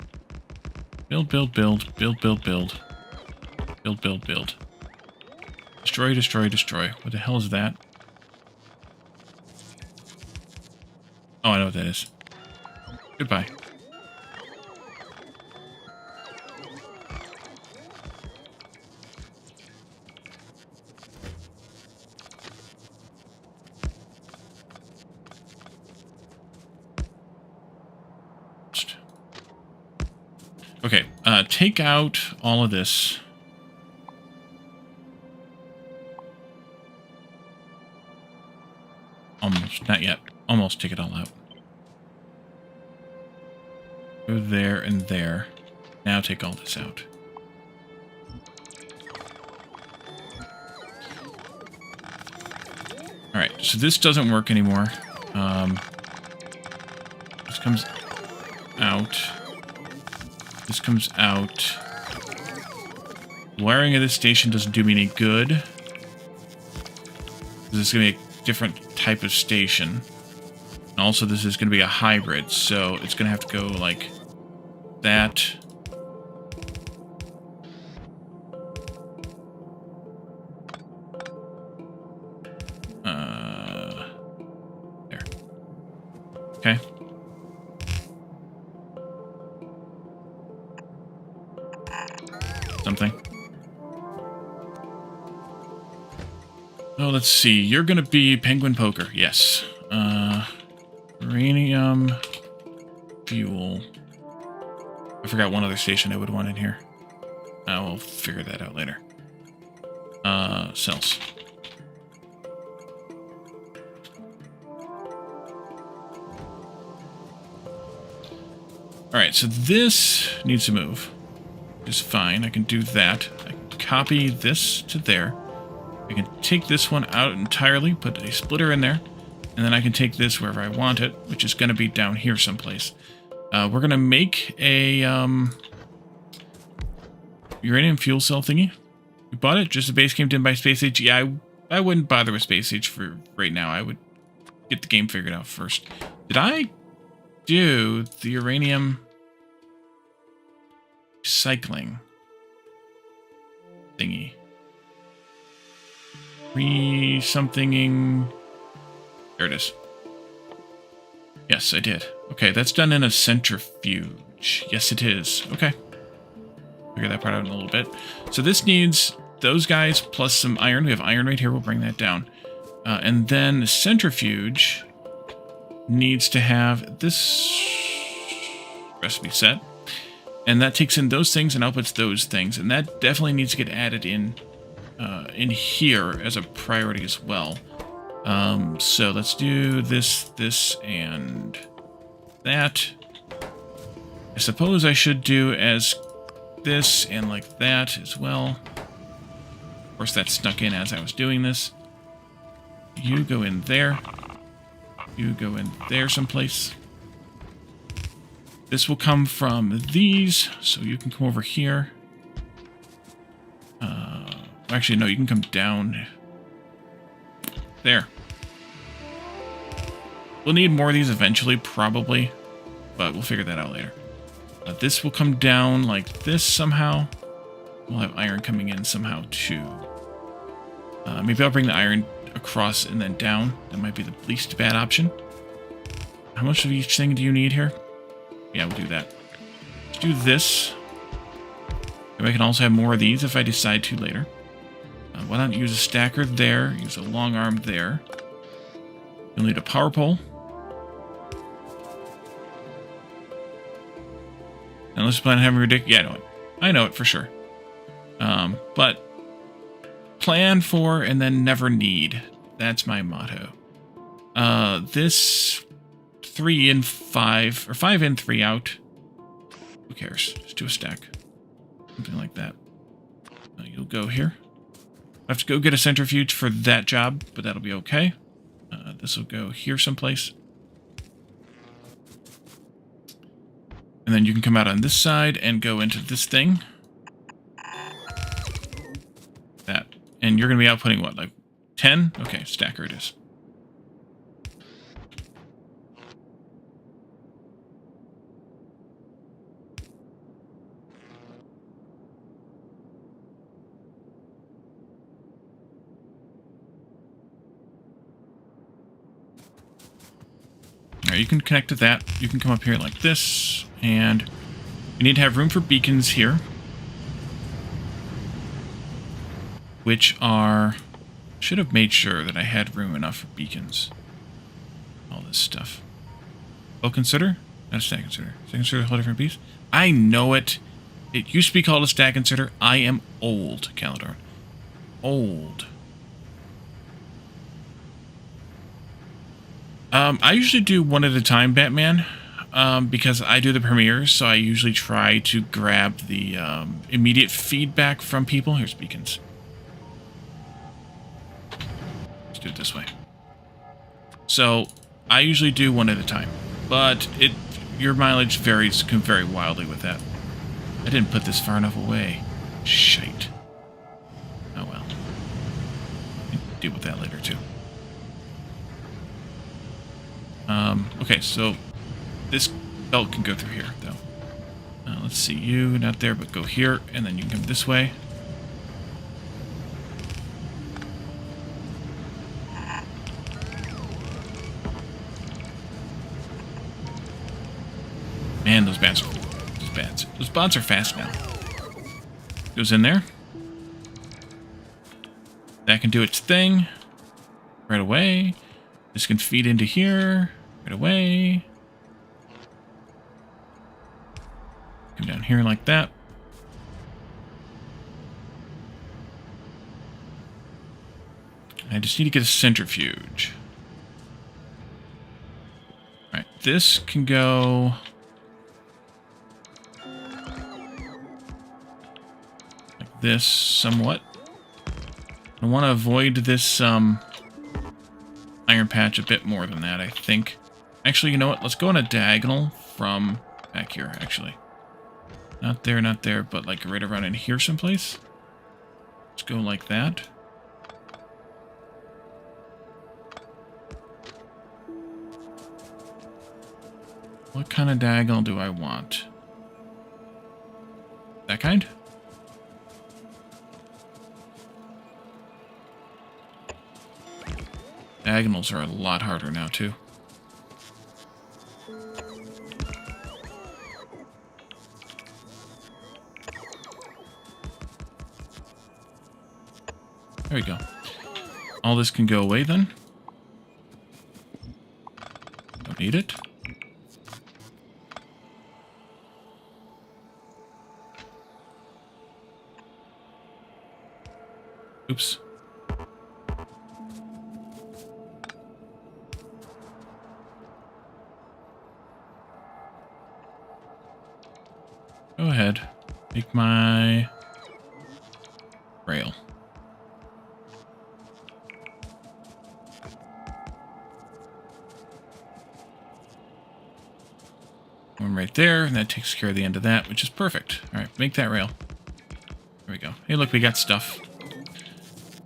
[SPEAKER 2] Build, build, build. Build, build, build. Build, build, build. Destroy, destroy, destroy. What the hell is that? Oh, I know what that is. Goodbye. Okay, take out all of this. Almost, not yet. Almost take it all out. Go there and there. Now take all this out. Alright, so this doesn't work anymore. This comes out. This comes out. Wiring of this station doesn't do me any good. This is going to be a different type of station. And also, this is going to be a hybrid, so it's going to have to go like that. There. Okay. Something. Oh, let's see. You're going to be Penguin Poker. Yes. Uranium. Fuel. I forgot one other station I would want in here. I will figure that out later. Cells. Alright, so this needs to move. Which is fine. I can do that. I can copy this to there. I can take this one out entirely, put a splitter in there, and then I can take this wherever I want it, which is going to be down here someplace. We're going to make a uranium fuel cell thingy. We bought it, just a base game done by Space Age. Yeah, I wouldn't bother with Space Age for right now. I would get the game figured out first. Did I do the uranium recycling thingy? Somethinging. There it is. Yes, I did. Okay, that's done in a centrifuge. Yes, it is. Okay. Figure that part out in a little bit. So this needs those guys plus some iron. We have iron right here. We'll bring that down. And then the centrifuge needs to have this recipe set. And that takes in those things and outputs those things. And that definitely needs to get added in here as a priority as well. So let's do this, and that. I suppose I should do as this and like that as well. Of course, that snuck in as I was doing this. You go in there. You go in there someplace. This will come from these, so you can come over here. Actually, no, you can come down there. We'll need more of these eventually, probably, but we'll figure that out later. This will come down like this somehow. We'll have iron coming in somehow too. Maybe I'll bring the iron across and then down. That might be the least bad option. How much of each thing do you need here? Yeah, we'll do that. Let's do this. Maybe I can also have more of these if I decide to later. Why not use a stacker there, use a long arm there. You'll need a power pole. Unless you plan on having ridiculous... Yeah, I know it. I know it for sure. But plan for and then never need. That's my motto. This 3 in 5, or 5 in 3 out. Who cares? Just do a stack. Something like that. You'll go here. I have to go get a centrifuge for that job, but that'll be okay. This will go here someplace. And then you can come out on this side and go into this thing. That. And you're going to be outputting what, like 10? Okay, stacker it is. Alright, you can connect to that. You can come up here like this, and you need to have room for beacons here. Which are... Should have made sure that I had room enough for beacons. All this stuff. Vulcan consider? Not a stack consider. Stack consider a whole different piece? I know it. It used to be called a stack consider. I am old, Calidor. Old. I usually do one at a time, Batman, because I do the premieres, so I usually try to grab the immediate feedback from people. Here's beacons. Let's do it this way. So, I usually do one at a time, but your mileage varies, can vary wildly with that. I didn't put this far enough away. Shite. Oh well. Deal with that later, too. Okay, so this belt can go through here, though. Let's see, you, not there, but go here, and then you can come this way. Man, those bats are fast now. Goes in there. That can do its thing. right away. This can feed into here right away. Come down here like that. I just need to get a centrifuge. Alright, this can go like this somewhat. I want to avoid this iron patch a bit more than that, I think. Actually, you know what? Let's go on a diagonal from back here, actually. Not there, but like right around in here someplace. Let's go like that. What kind of diagonal do I want? That kind? Diagonals are a lot harder now, too. There we go. All this can go away, then. Don't need it. Oops. Go ahead. Make my rail. One right there, and that takes care of the end of that, which is perfect. Alright, make that rail. There we go. Hey, look, we got stuff.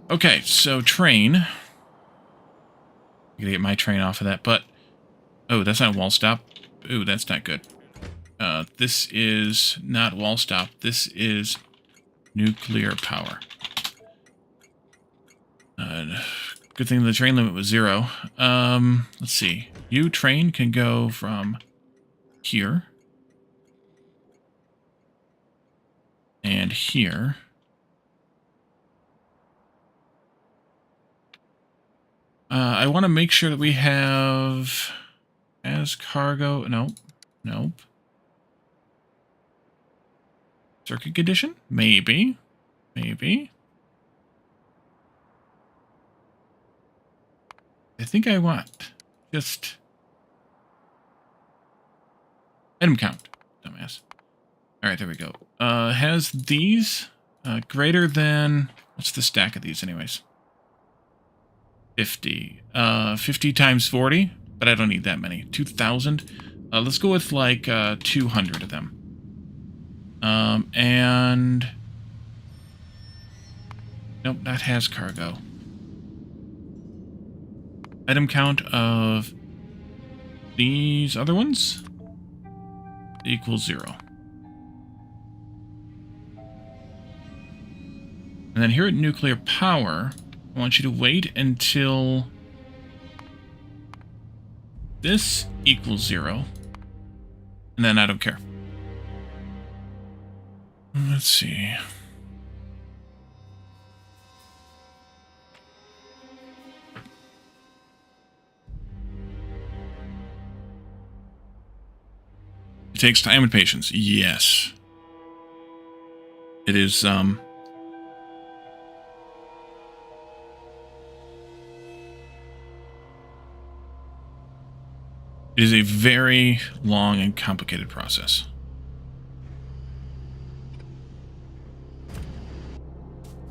[SPEAKER 2] Okay, so train. I'm gonna get my train off of that, but... Oh, that's not wall stop. Ooh, that's not good. This is not wall stop. This is nuclear power. Good thing the train limit was 0. Let's see. You train can go from here. And here. I want to make sure that we have as cargo. Nope. Nope. Circuit condition? Maybe. Maybe. I think I want just item count. Dumbass. Alright, there we go. Has these greater than... What's the stack of these anyways? 50. 50 times 40, but I don't need that many. 2,000. Let's go with like 200 of them. And... Nope, that has cargo. Item count of these other ones equals 0. And then here at nuclear power, I want you to wait until this equals 0. And then I don't care. Let's see. It takes time and patience. Yes. It is, It is a very long and complicated process.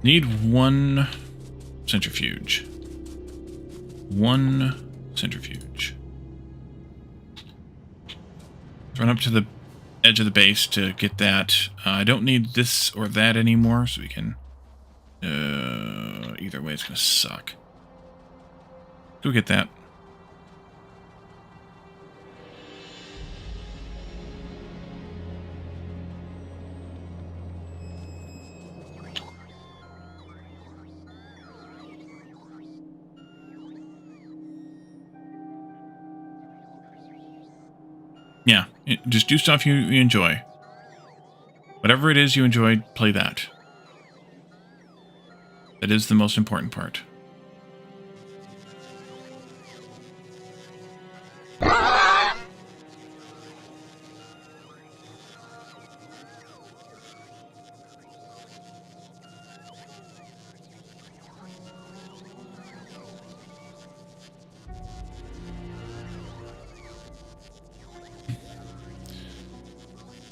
[SPEAKER 2] Need one centrifuge. One centrifuge. Run up to the edge of the base to get that. I don't need this or that anymore, so we can... either way, it's going to suck. Go get that. Yeah, just do stuff you enjoy. Whatever it is you enjoy, play that. That is the most important part.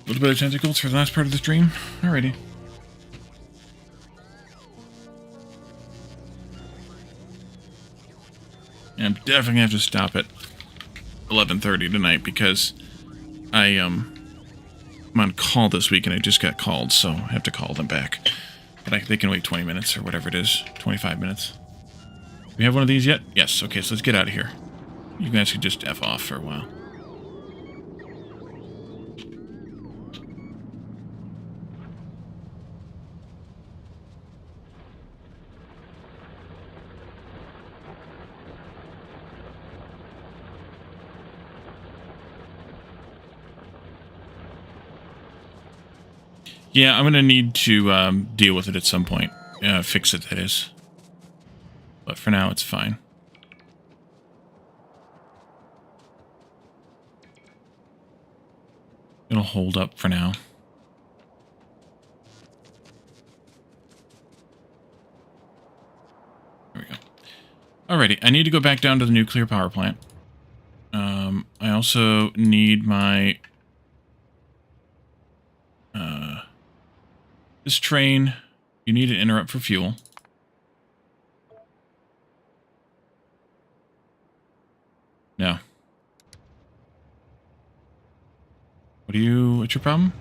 [SPEAKER 2] A little bit of tentacles for the last part of the stream. Alrighty. And I'm definitely gonna have to stop at 11:30 tonight because I'm on call this week and I just got called, so I have to call them back. But they can wait 20 minutes or whatever it is, 25 minutes. Do we have one of these yet? Yes. Okay, so let's get out of here. You guys could just F off for a while. Yeah, I'm going to need to deal with it at some point. Fix it, that is. But for now, it's fine. It'll hold up for now. There we go. Alrighty, I need to go back down to the nuclear power plant. I also need my... this train, you need to interrupt for fuel. No. What's your problem?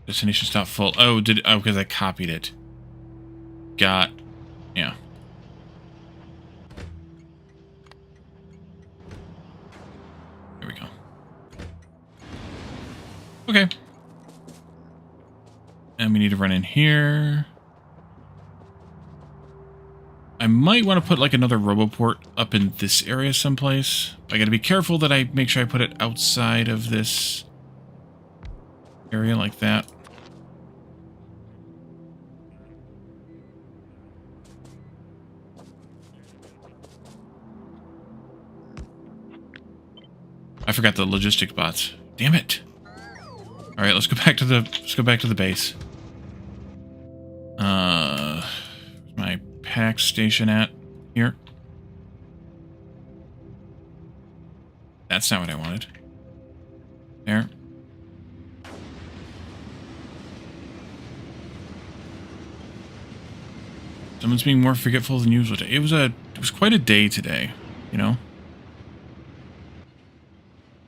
[SPEAKER 2] Destination stop full. Oh, because I copied it. Yeah. There we go. Okay. And we need to run in here. I might want to put like another roboport up in this area someplace. I gotta be careful that I make sure I put it outside of this area like that. I forgot the logistics bots. Damn it. All right, let's go back to the base. My pack station at here. That's not what I wanted. There. Someone's being more forgetful than usual today. It was quite a day today, you know.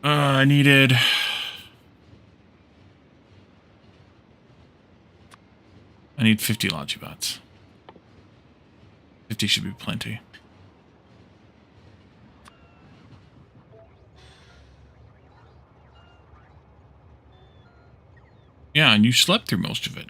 [SPEAKER 2] I need 50 Logibots. 50 should be plenty. Yeah, and you slept through most of it.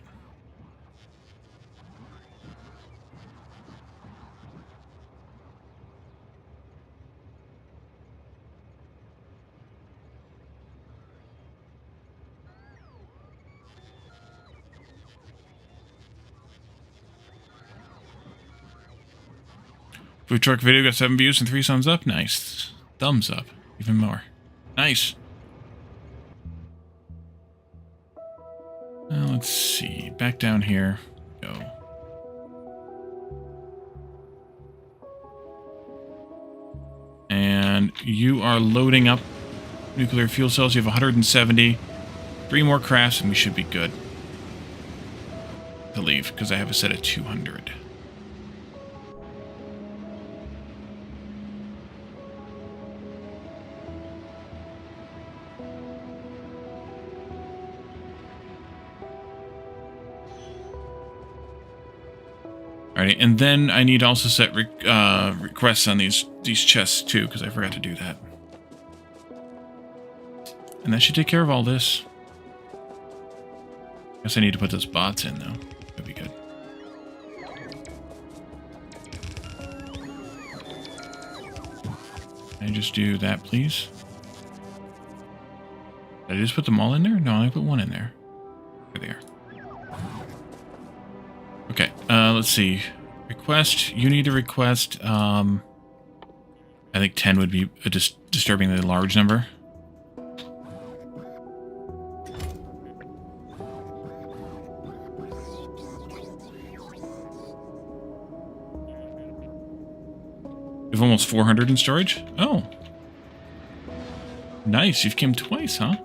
[SPEAKER 2] Food truck video got 7 views and 3 thumbs up. Nice. Thumbs up. Even more. Nice. Let's see. Back down here. Go. And you are loading up nuclear fuel cells. You have 170. 3 more crafts and we should be good to leave because I have a set of 200. Alrighty, and then I need to also set requests on these chests too, because I forgot to do that. And that should take care of all this. Guess I need to put those bots in though. That'd be good. Can I just do that, please? Did I just put them all in there? No, I put one in there. There they are. Okay, let's see. Request. You need to request, I think 10 would be a disturbingly large number. have almost 400 in storage. Oh. Nice. You've came twice, huh?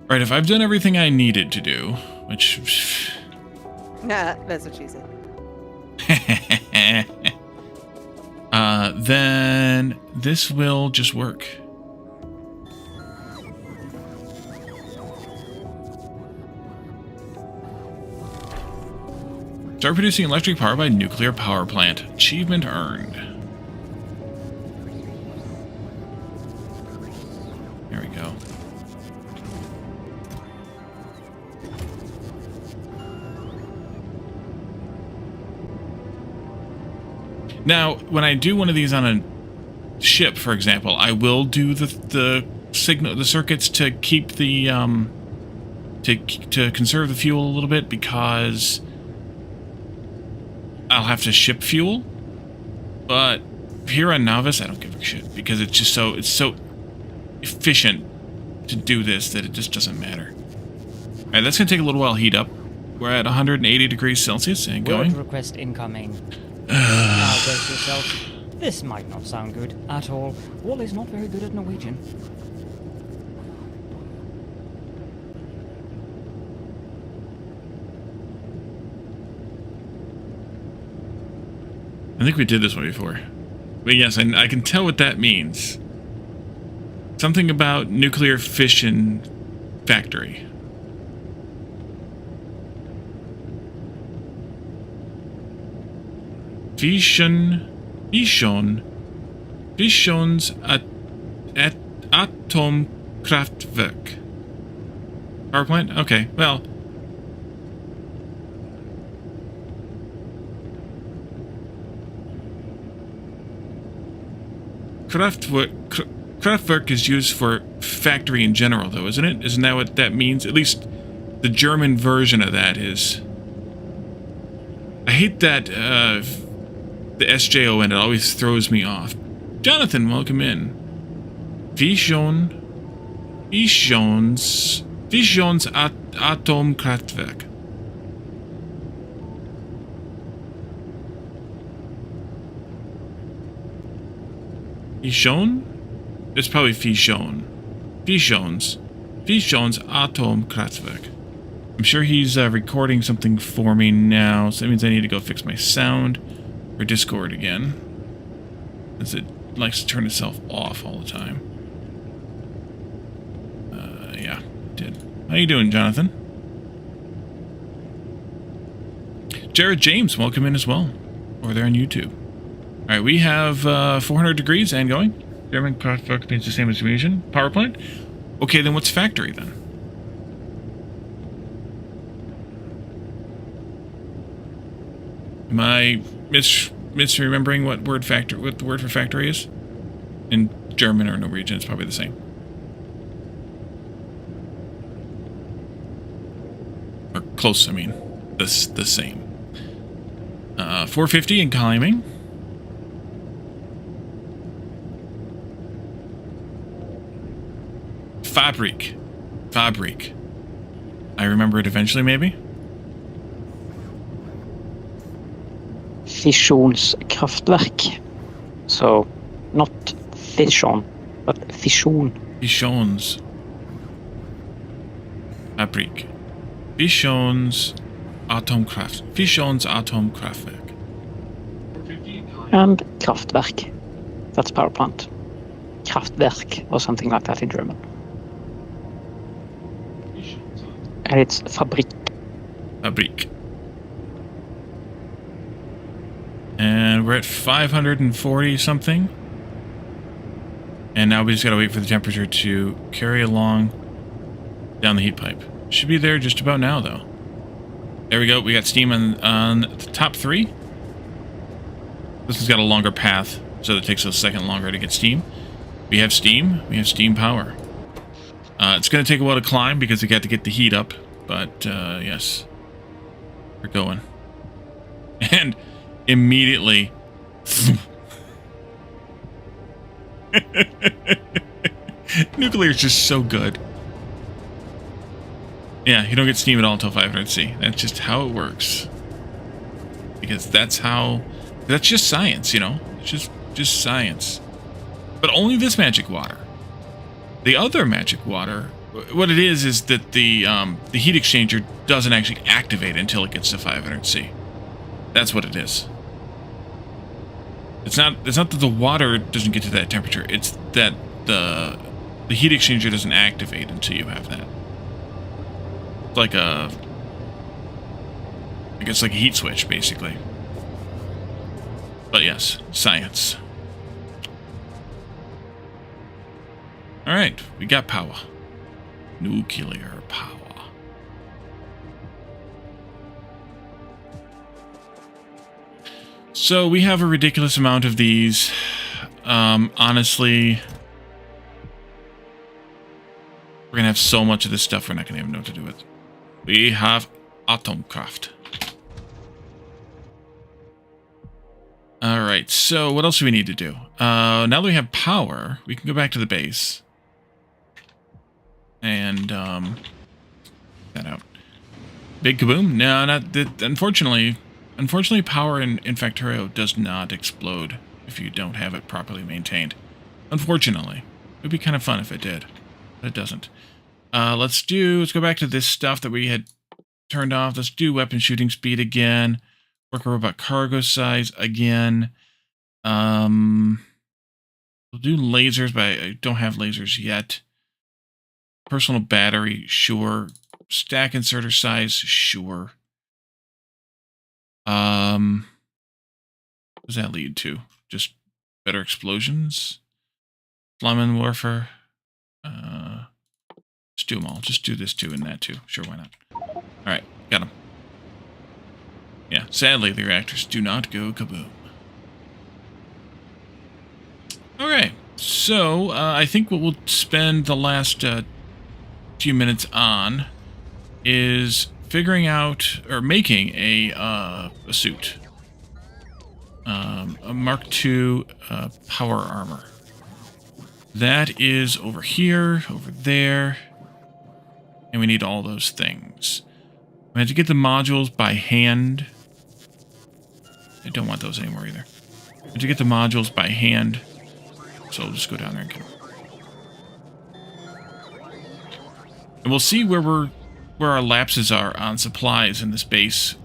[SPEAKER 2] Right, if I've done everything I needed to do, which...
[SPEAKER 3] Nah, that's what she said.
[SPEAKER 2] Then this will just work. Start producing electric power by nuclear power plant. Achievement earned. There we go. Now, when I do one of these on a ship, for example, I will do the circuits to keep the to conserve the fuel a little bit, because I'll have to ship fuel. But here on Nauvis, I don't give a shit, because it's just so efficient to do this that it just doesn't matter. All right, that's gonna take a little while to heat up. We're at 180 degrees Celsius and going.
[SPEAKER 1] Word request incoming. Now brace yourself. This might not sound good at all. Wall is not very good at Norwegian.
[SPEAKER 2] I think we did this one before. But yes, I can tell what that means. Something about nuclear fission factory. Fissions at Atomkraftwerk. Power plant? Okay, well. Kraftwerk is used for factory in general, though, isn't it? Isn't that what that means? At least the German version of that is. I hate that the SJON, it always throws me off. Jonathan, welcome in. Fissions Atomkraftwerk. Fission? It's probably Fission. Fissions Atomkraftwerk. I'm sure he's recording something for me now, so that means I need to go fix my sound or Discord again, as it likes to turn itself off all the time. Yeah, it did. How you doing, Jonathan? Jared James, welcome in as well. Over there on YouTube. Alright, we have 400 degrees and going. German Kraftwerk means the same as Norwegian. Power plant? Okay, then what's factory then? Am I misremembering what the word for factory is? In German or Norwegian, it's probably the same. Or close, I mean. The same. 450 and climbing. Fabrik. I remember it eventually, maybe?
[SPEAKER 4] Fissionskraftwerk. So, not fission, but fission.
[SPEAKER 2] Fissions. Fabrik. Fissions Atomkraftwerk.
[SPEAKER 4] And Kraftwerk. That's power plant. Kraftwerk or something like that in German. And it's Fabrik.
[SPEAKER 2] And we're at 540 something. And now we just gotta wait for the temperature to carry along down the heat pipe. Should be there just about now, though. There we go. We got steam on the top 3. This has got a longer path, so it takes a second longer to get steam. We have steam. We have steam power. It's going to take a while to climb because we got to get the heat up. But, yes. We're going. And immediately... Nuclear is just so good. Yeah, you don't get steam at all until 500C. That's just how it works. Because that's just science, you know? It's just science. But only this magic water. The other magic water, what it is that the heat exchanger doesn't actually activate until it gets to 500C. That's what it is. It's not that the water doesn't get to that temperature. It's that the heat exchanger doesn't activate until you have that. It's like I guess like a heat switch, basically. But yes, science. Alright, we got power. Nuclear power. So we have a ridiculous amount of these. Honestly, we're going to have so much of this stuff, we're not going to even know what to do with. We have Atomkraft. Alright, so what else do we need to do? Now that we have power, we can go back to the base. And, that out. Big kaboom? No, not that. Unfortunately, power in Factorio does not explode if you don't have it properly maintained. Unfortunately. It would be kind of fun if it did. But it doesn't. Let's go back to this stuff that we had turned off. Let's do weapon shooting speed again. Worker robot cargo size again. We'll do lasers, but I don't have lasers yet. Personal battery, sure. Stack inserter size, sure. What does that lead to? Just better explosions? Flamen warfare. Just do them all. Just do this too and that too. Sure, why not? Alright, got them. Yeah, sadly the reactors do not go kaboom. Okay, so I think what we'll spend the last few minutes on is figuring out or making a suit, a Mark II power armor. That is over here, over there, and we need all those things. I have to get the modules by hand. I don't want those anymore either. I have to get the modules by hand, so I'll just go down there and get them. And we'll see where our lapses are on supplies in this base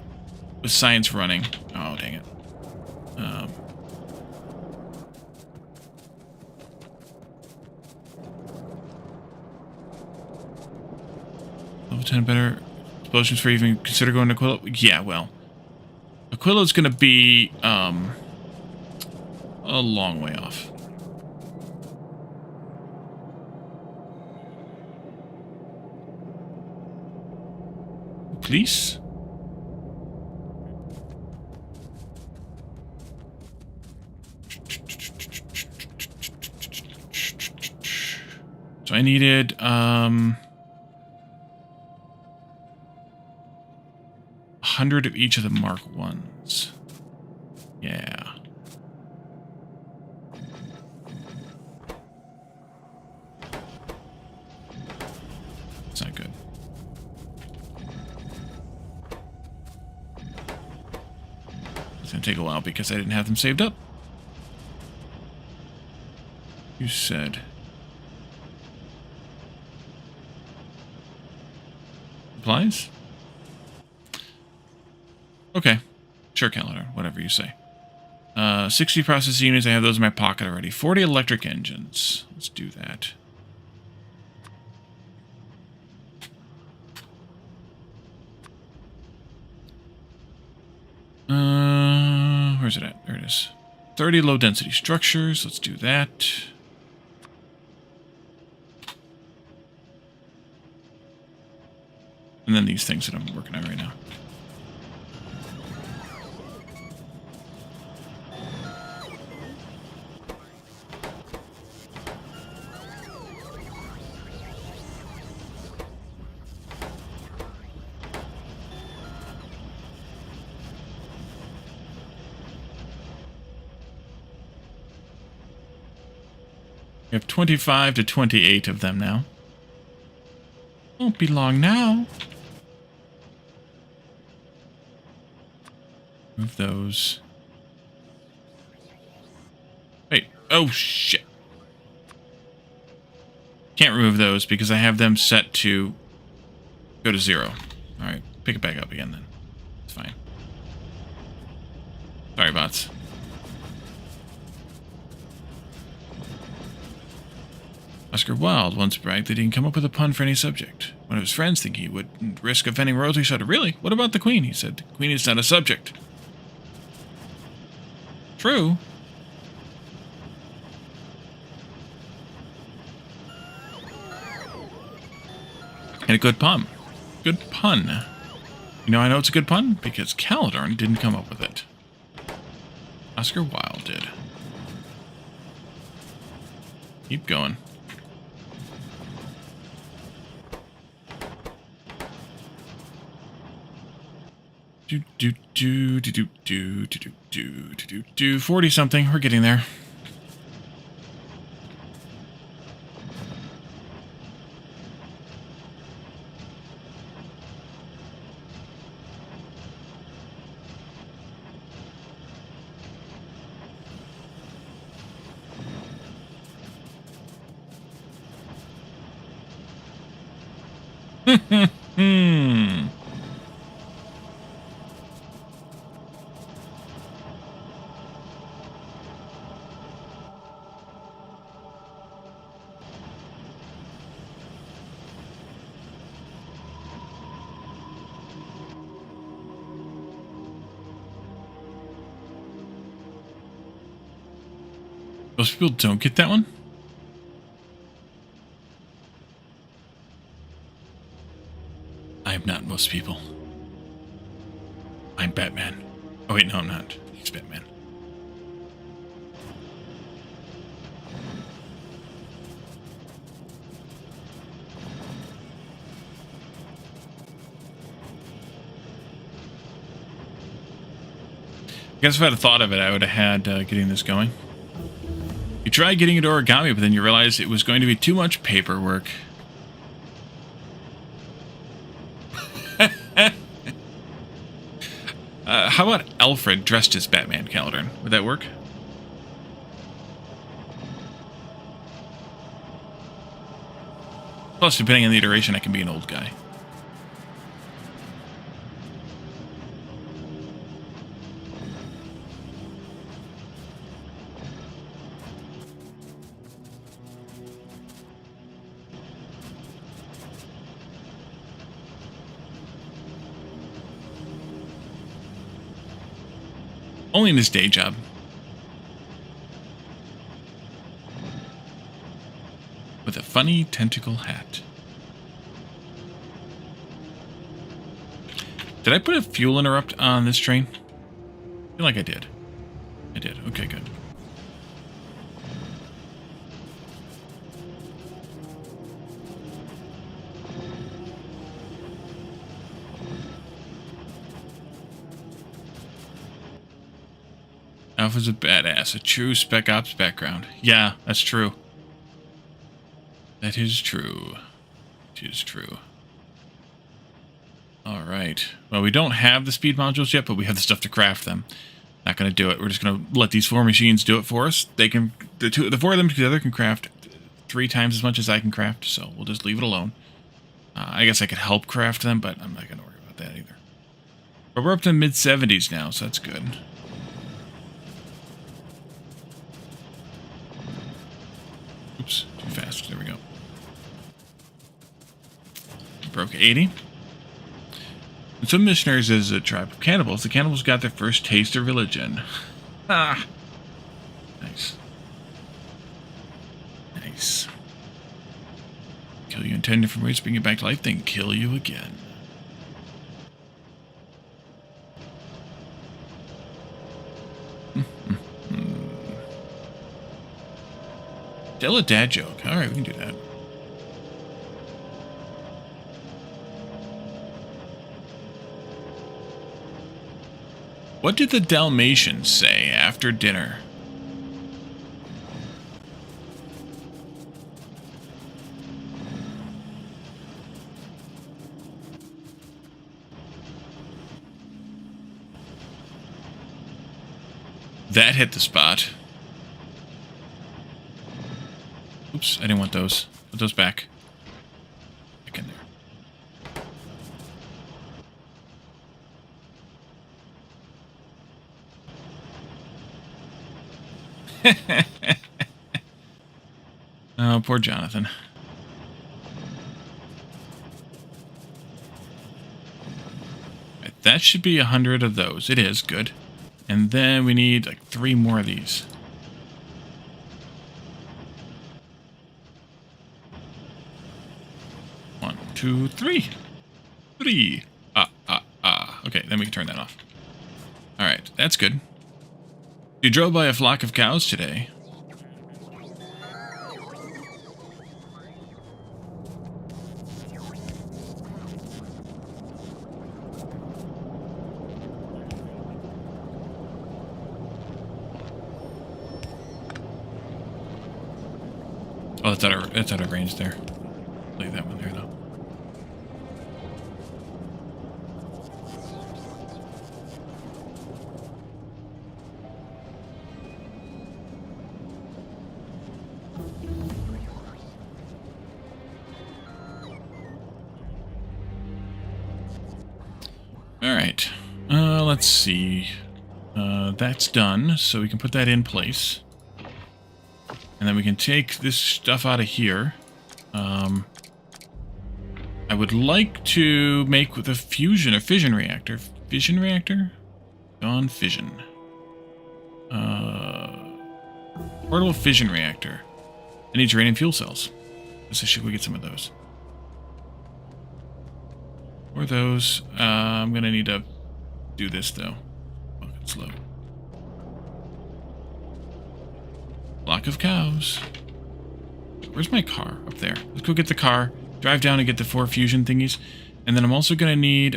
[SPEAKER 2] with science running. Oh, dang it. Level 10 better explosions for even consider going to Aquila? Yeah, well. Aquila's going to be a long way off. Please? So I needed 100 of each of the Mark 1s. Yeah. It's not good. It's gonna take a while because I didn't have them saved up. You said supplies? Okay. Sure, calendar. Whatever you say. 60 processing units. I have those in my pocket already. 40 electric engines. Let's do that. Where's it at? There it is. 30 low-density structures. Let's do that. And then these things that I'm working on right now. We have 25 to 28 of them now. Won't be long now. Move those. Wait. Oh, shit. Can't remove those because I have them set to go to 0. Alright, pick it back up again then. It's fine. Sorry, bots. Oscar Wilde once bragged that he can come up with a pun for any subject. One of his friends, thinking he would risk offending royalty, shouted, "Really? What about the Queen?" He said, "The Queen is not a subject." True. And a good pun. Good pun. You know I know it's a good pun? Because Caledorn didn't come up with it. Oscar Wilde did. Keep going. Do 40 something. We're getting there. Most people don't get that one? I am not most people. I'm Batman. Oh wait, no I'm not. He's Batman. I guess if I had thought of it, I would have had getting this going. You tried getting into origami, but then you realized it was going to be too much paperwork. How about Alfred dressed as Batman, Caledorn? Would that work? Plus, depending on the iteration, I can be an old guy. Only in his day job. With a funny tentacle hat. Did I put a fuel interrupt on this train? I feel like I did. I did. Okay, good. Alpha's a badass, a true Spec Ops background. Yeah, that's true. That is true. It is true. Alright. Well, we don't have the speed modules yet, but we have the stuff to craft them. Not going to do it. We're just going to let these 4 machines do it for us. They can, the 4 of them together can craft 3 times as much as I can craft, so we'll just leave it alone. I guess I could help craft them, but I'm not going to worry about that either. But we're up to mid-70s now, so that's good. Oops, too fast. There we go. Broke 80. And some missionaries is a tribe of cannibals. The cannibals got their first taste of religion. Ah. Nice. Nice. Kill you in 10 different ways, bring you back to life, then kill you again. Tell a dad joke. Alright, we can do that. What did the Dalmatians say after dinner? That hit the spot. Oops, I didn't want those. Put those back. Back in there. Oh, poor Jonathan. Right, that should be 100 of those. It is, good. And then we need like 3 more of these. 1, 2, 3. 3. Okay, then we can turn that off. Alright, that's good. You drove by a flock of cows today. Oh, that's out of range there. Leave that one there, though. Alright. Let's see. That's done, so we can put that in place. And then we can take this stuff out of here. I would like to make with a fusion or fission reactor. Fission reactor? Gone fission. Portable fission reactor. I need uranium fuel cells. So should we get some of those? Or those. I'm gonna need to do this though. Oh, it's slow. Flock of cows. Where's my car? Up there. Let's go get the car. Drive down and get the 4 fusion thingies. And then I'm also going to need...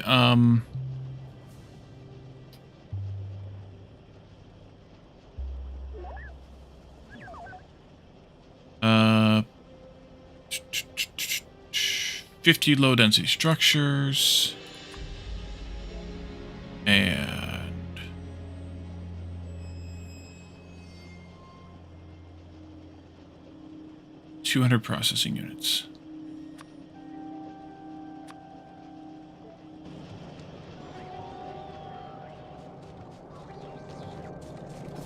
[SPEAKER 2] Uh, 50 low-density structures. And... 200 processing units.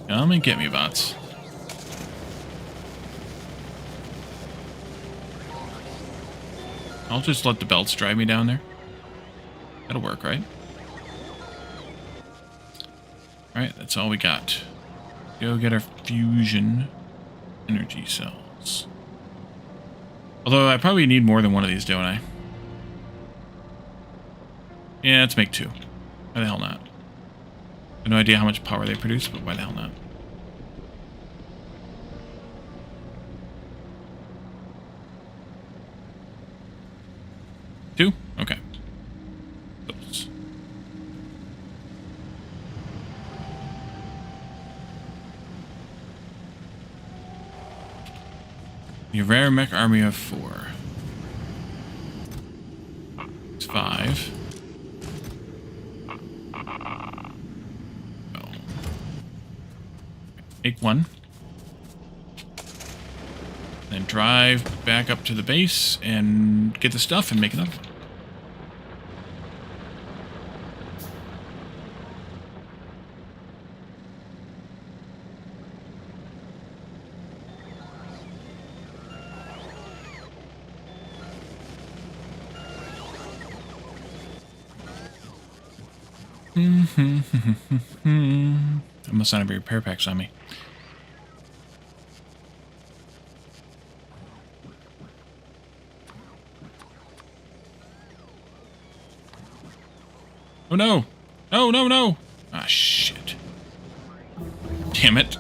[SPEAKER 2] Come and get me, bots. I'll just let the belts drive me down there. That'll work, right? Alright, that's all we got. Go get our fusion energy cells. Although I probably need more than one of these, don't I? Yeah, let's make 2. Why the hell not? I have no idea how much power they produce, but why the hell not? Two? Okay. Oops. Your rare mech army of 4. It's 5. Oh. Make 1. Then drive back up to the base and get the stuff and make another one. I must not have any repair packs on me. Oh no! No, no, no! Ah, shit. Damn it.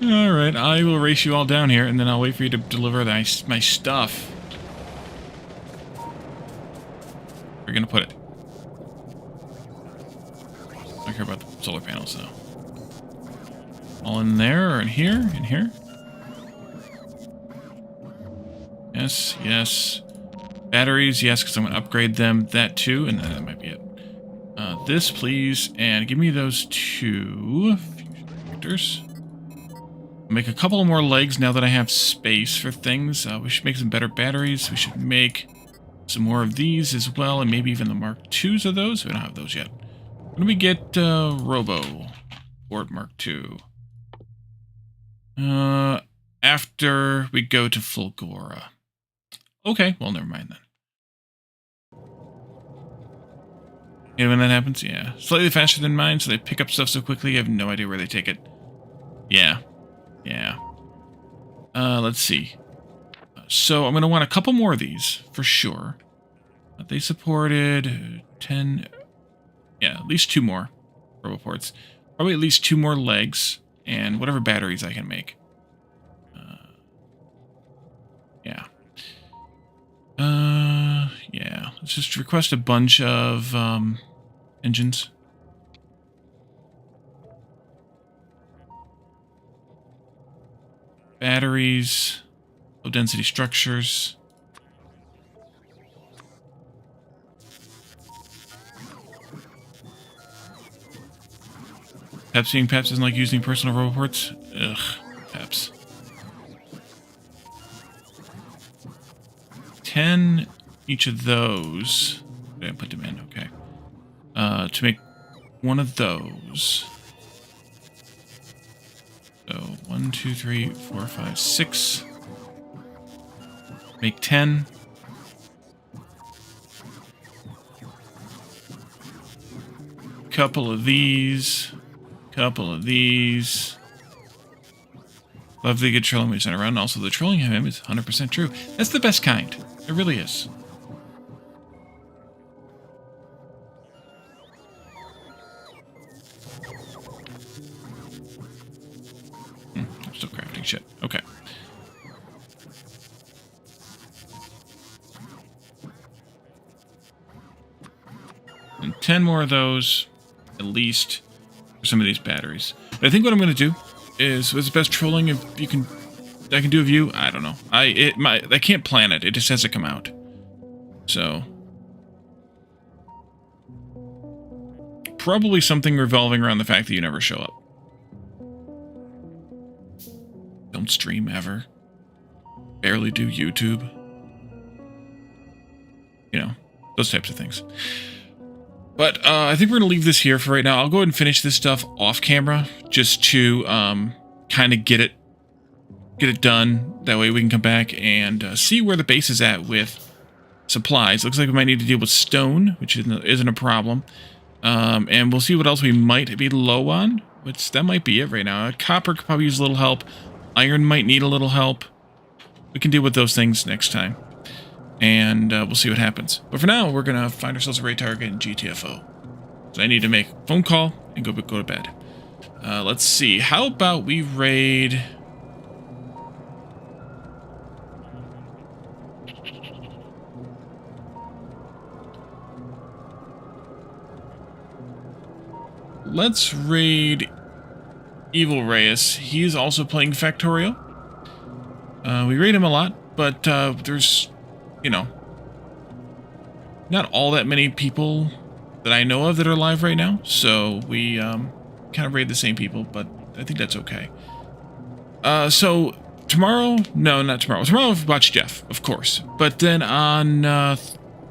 [SPEAKER 2] Alright, I will race you all down here, and then I'll wait for you to deliver my stuff. We're gonna put it. I don't care about the solar panels, though. All in there, or in here? In here? Yes, yes. Batteries, yes, because I'm going to upgrade them. That too, and then that might be it. This, please, and give me those 2 fusion reactors. Make a couple more legs now that I have space for things. We should make some better batteries. We should make some more of these as well, and maybe even the Mark IIs of those. We don't have those yet. When do we get Robo Port Mark II? After we go to Fulgora. Okay, well, never mind then. And when that happens, yeah. Slightly faster than mine, so they pick up stuff so quickly, I have no idea where they take it. Yeah. Yeah. Let's see. So I'm going to want a couple more of these, for sure. They supported 10... Yeah, at least 2 more RoboPorts. Probably at least 2 more legs, and whatever batteries I can make. Yeah. Yeah. Let's just request a bunch of engines. Batteries. Low density structures. Peps being Peps doesn't like using personal RoboPorts. Ugh. Peps. 10 each of those. Did I put them in? Okay. To make one of those. So 1, 2, 3, 4, 5, 6. Make 10. Couple of these. Couple of these. Love the good trolling we sent around. Also, the trolling of him is 100% true. That's the best kind. It really is. I'm still crafting shit. Okay. And 10 more of those, at least, for some of these batteries. But I think what I'm going to do is, what's the best trolling if you can... I can do a view? I don't know. I can't plan it. It just has to come out. So... probably something revolving around the fact that you never show up. Don't stream ever. Barely do YouTube. You know, those types of things. But I think we're going to leave this here for right now. I'll go ahead and finish this stuff off camera just to kind of get it done. That way we can come back and see where the base is at with supplies. Looks like we might need to deal with stone, which isn't a problem. And we'll see what else we might be low on, which that might be it right now. Copper could probably use a little help. Iron might need a little help. We can deal with those things next time. And we'll see what happens. But for now, we're going to find ourselves a raid target in GTFO. So I need to make a phone call and go to bed. Let's see. How about we raid... Let's raid Evil Reyes. He's also playing Factorio. We raid him a lot, but there's, you know, not all that many people that I know of that are live right now. So we kind of raid the same people, but I think that's okay. So tomorrow, no, not tomorrow. Tomorrow we'll watch Jeff, of course. But then on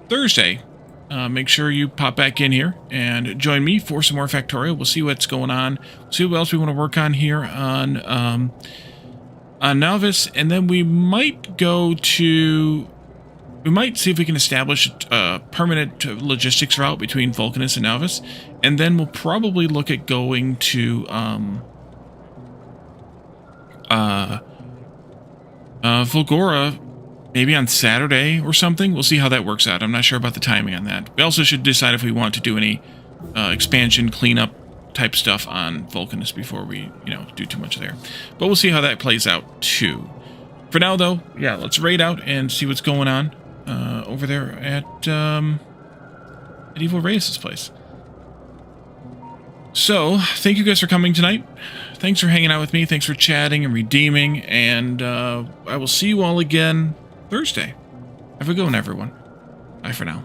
[SPEAKER 2] Thursday, make sure you pop back in here and join me for some more Factorio. We'll see what's going on. See what else we want to work on here on Nauvis, and then we might go to... We might see if we can establish a permanent logistics route between Vulcanus and Nauvis, and then we'll probably look at going to Fulgora maybe on Saturday or something. We'll see how that works out. I'm not sure about the timing on that. We also should decide if we want to do any expansion, cleanup type stuff on Vulcanus before we, you know, do too much there. But we'll see how that plays out too. For now, though, yeah, let's raid out and see what's going on over there at Evil Reyes' place. So, thank you guys for coming tonight. Thanks for hanging out with me. Thanks for chatting and redeeming. And I will see you all again Thursday. Have a good one, everyone. Bye for now.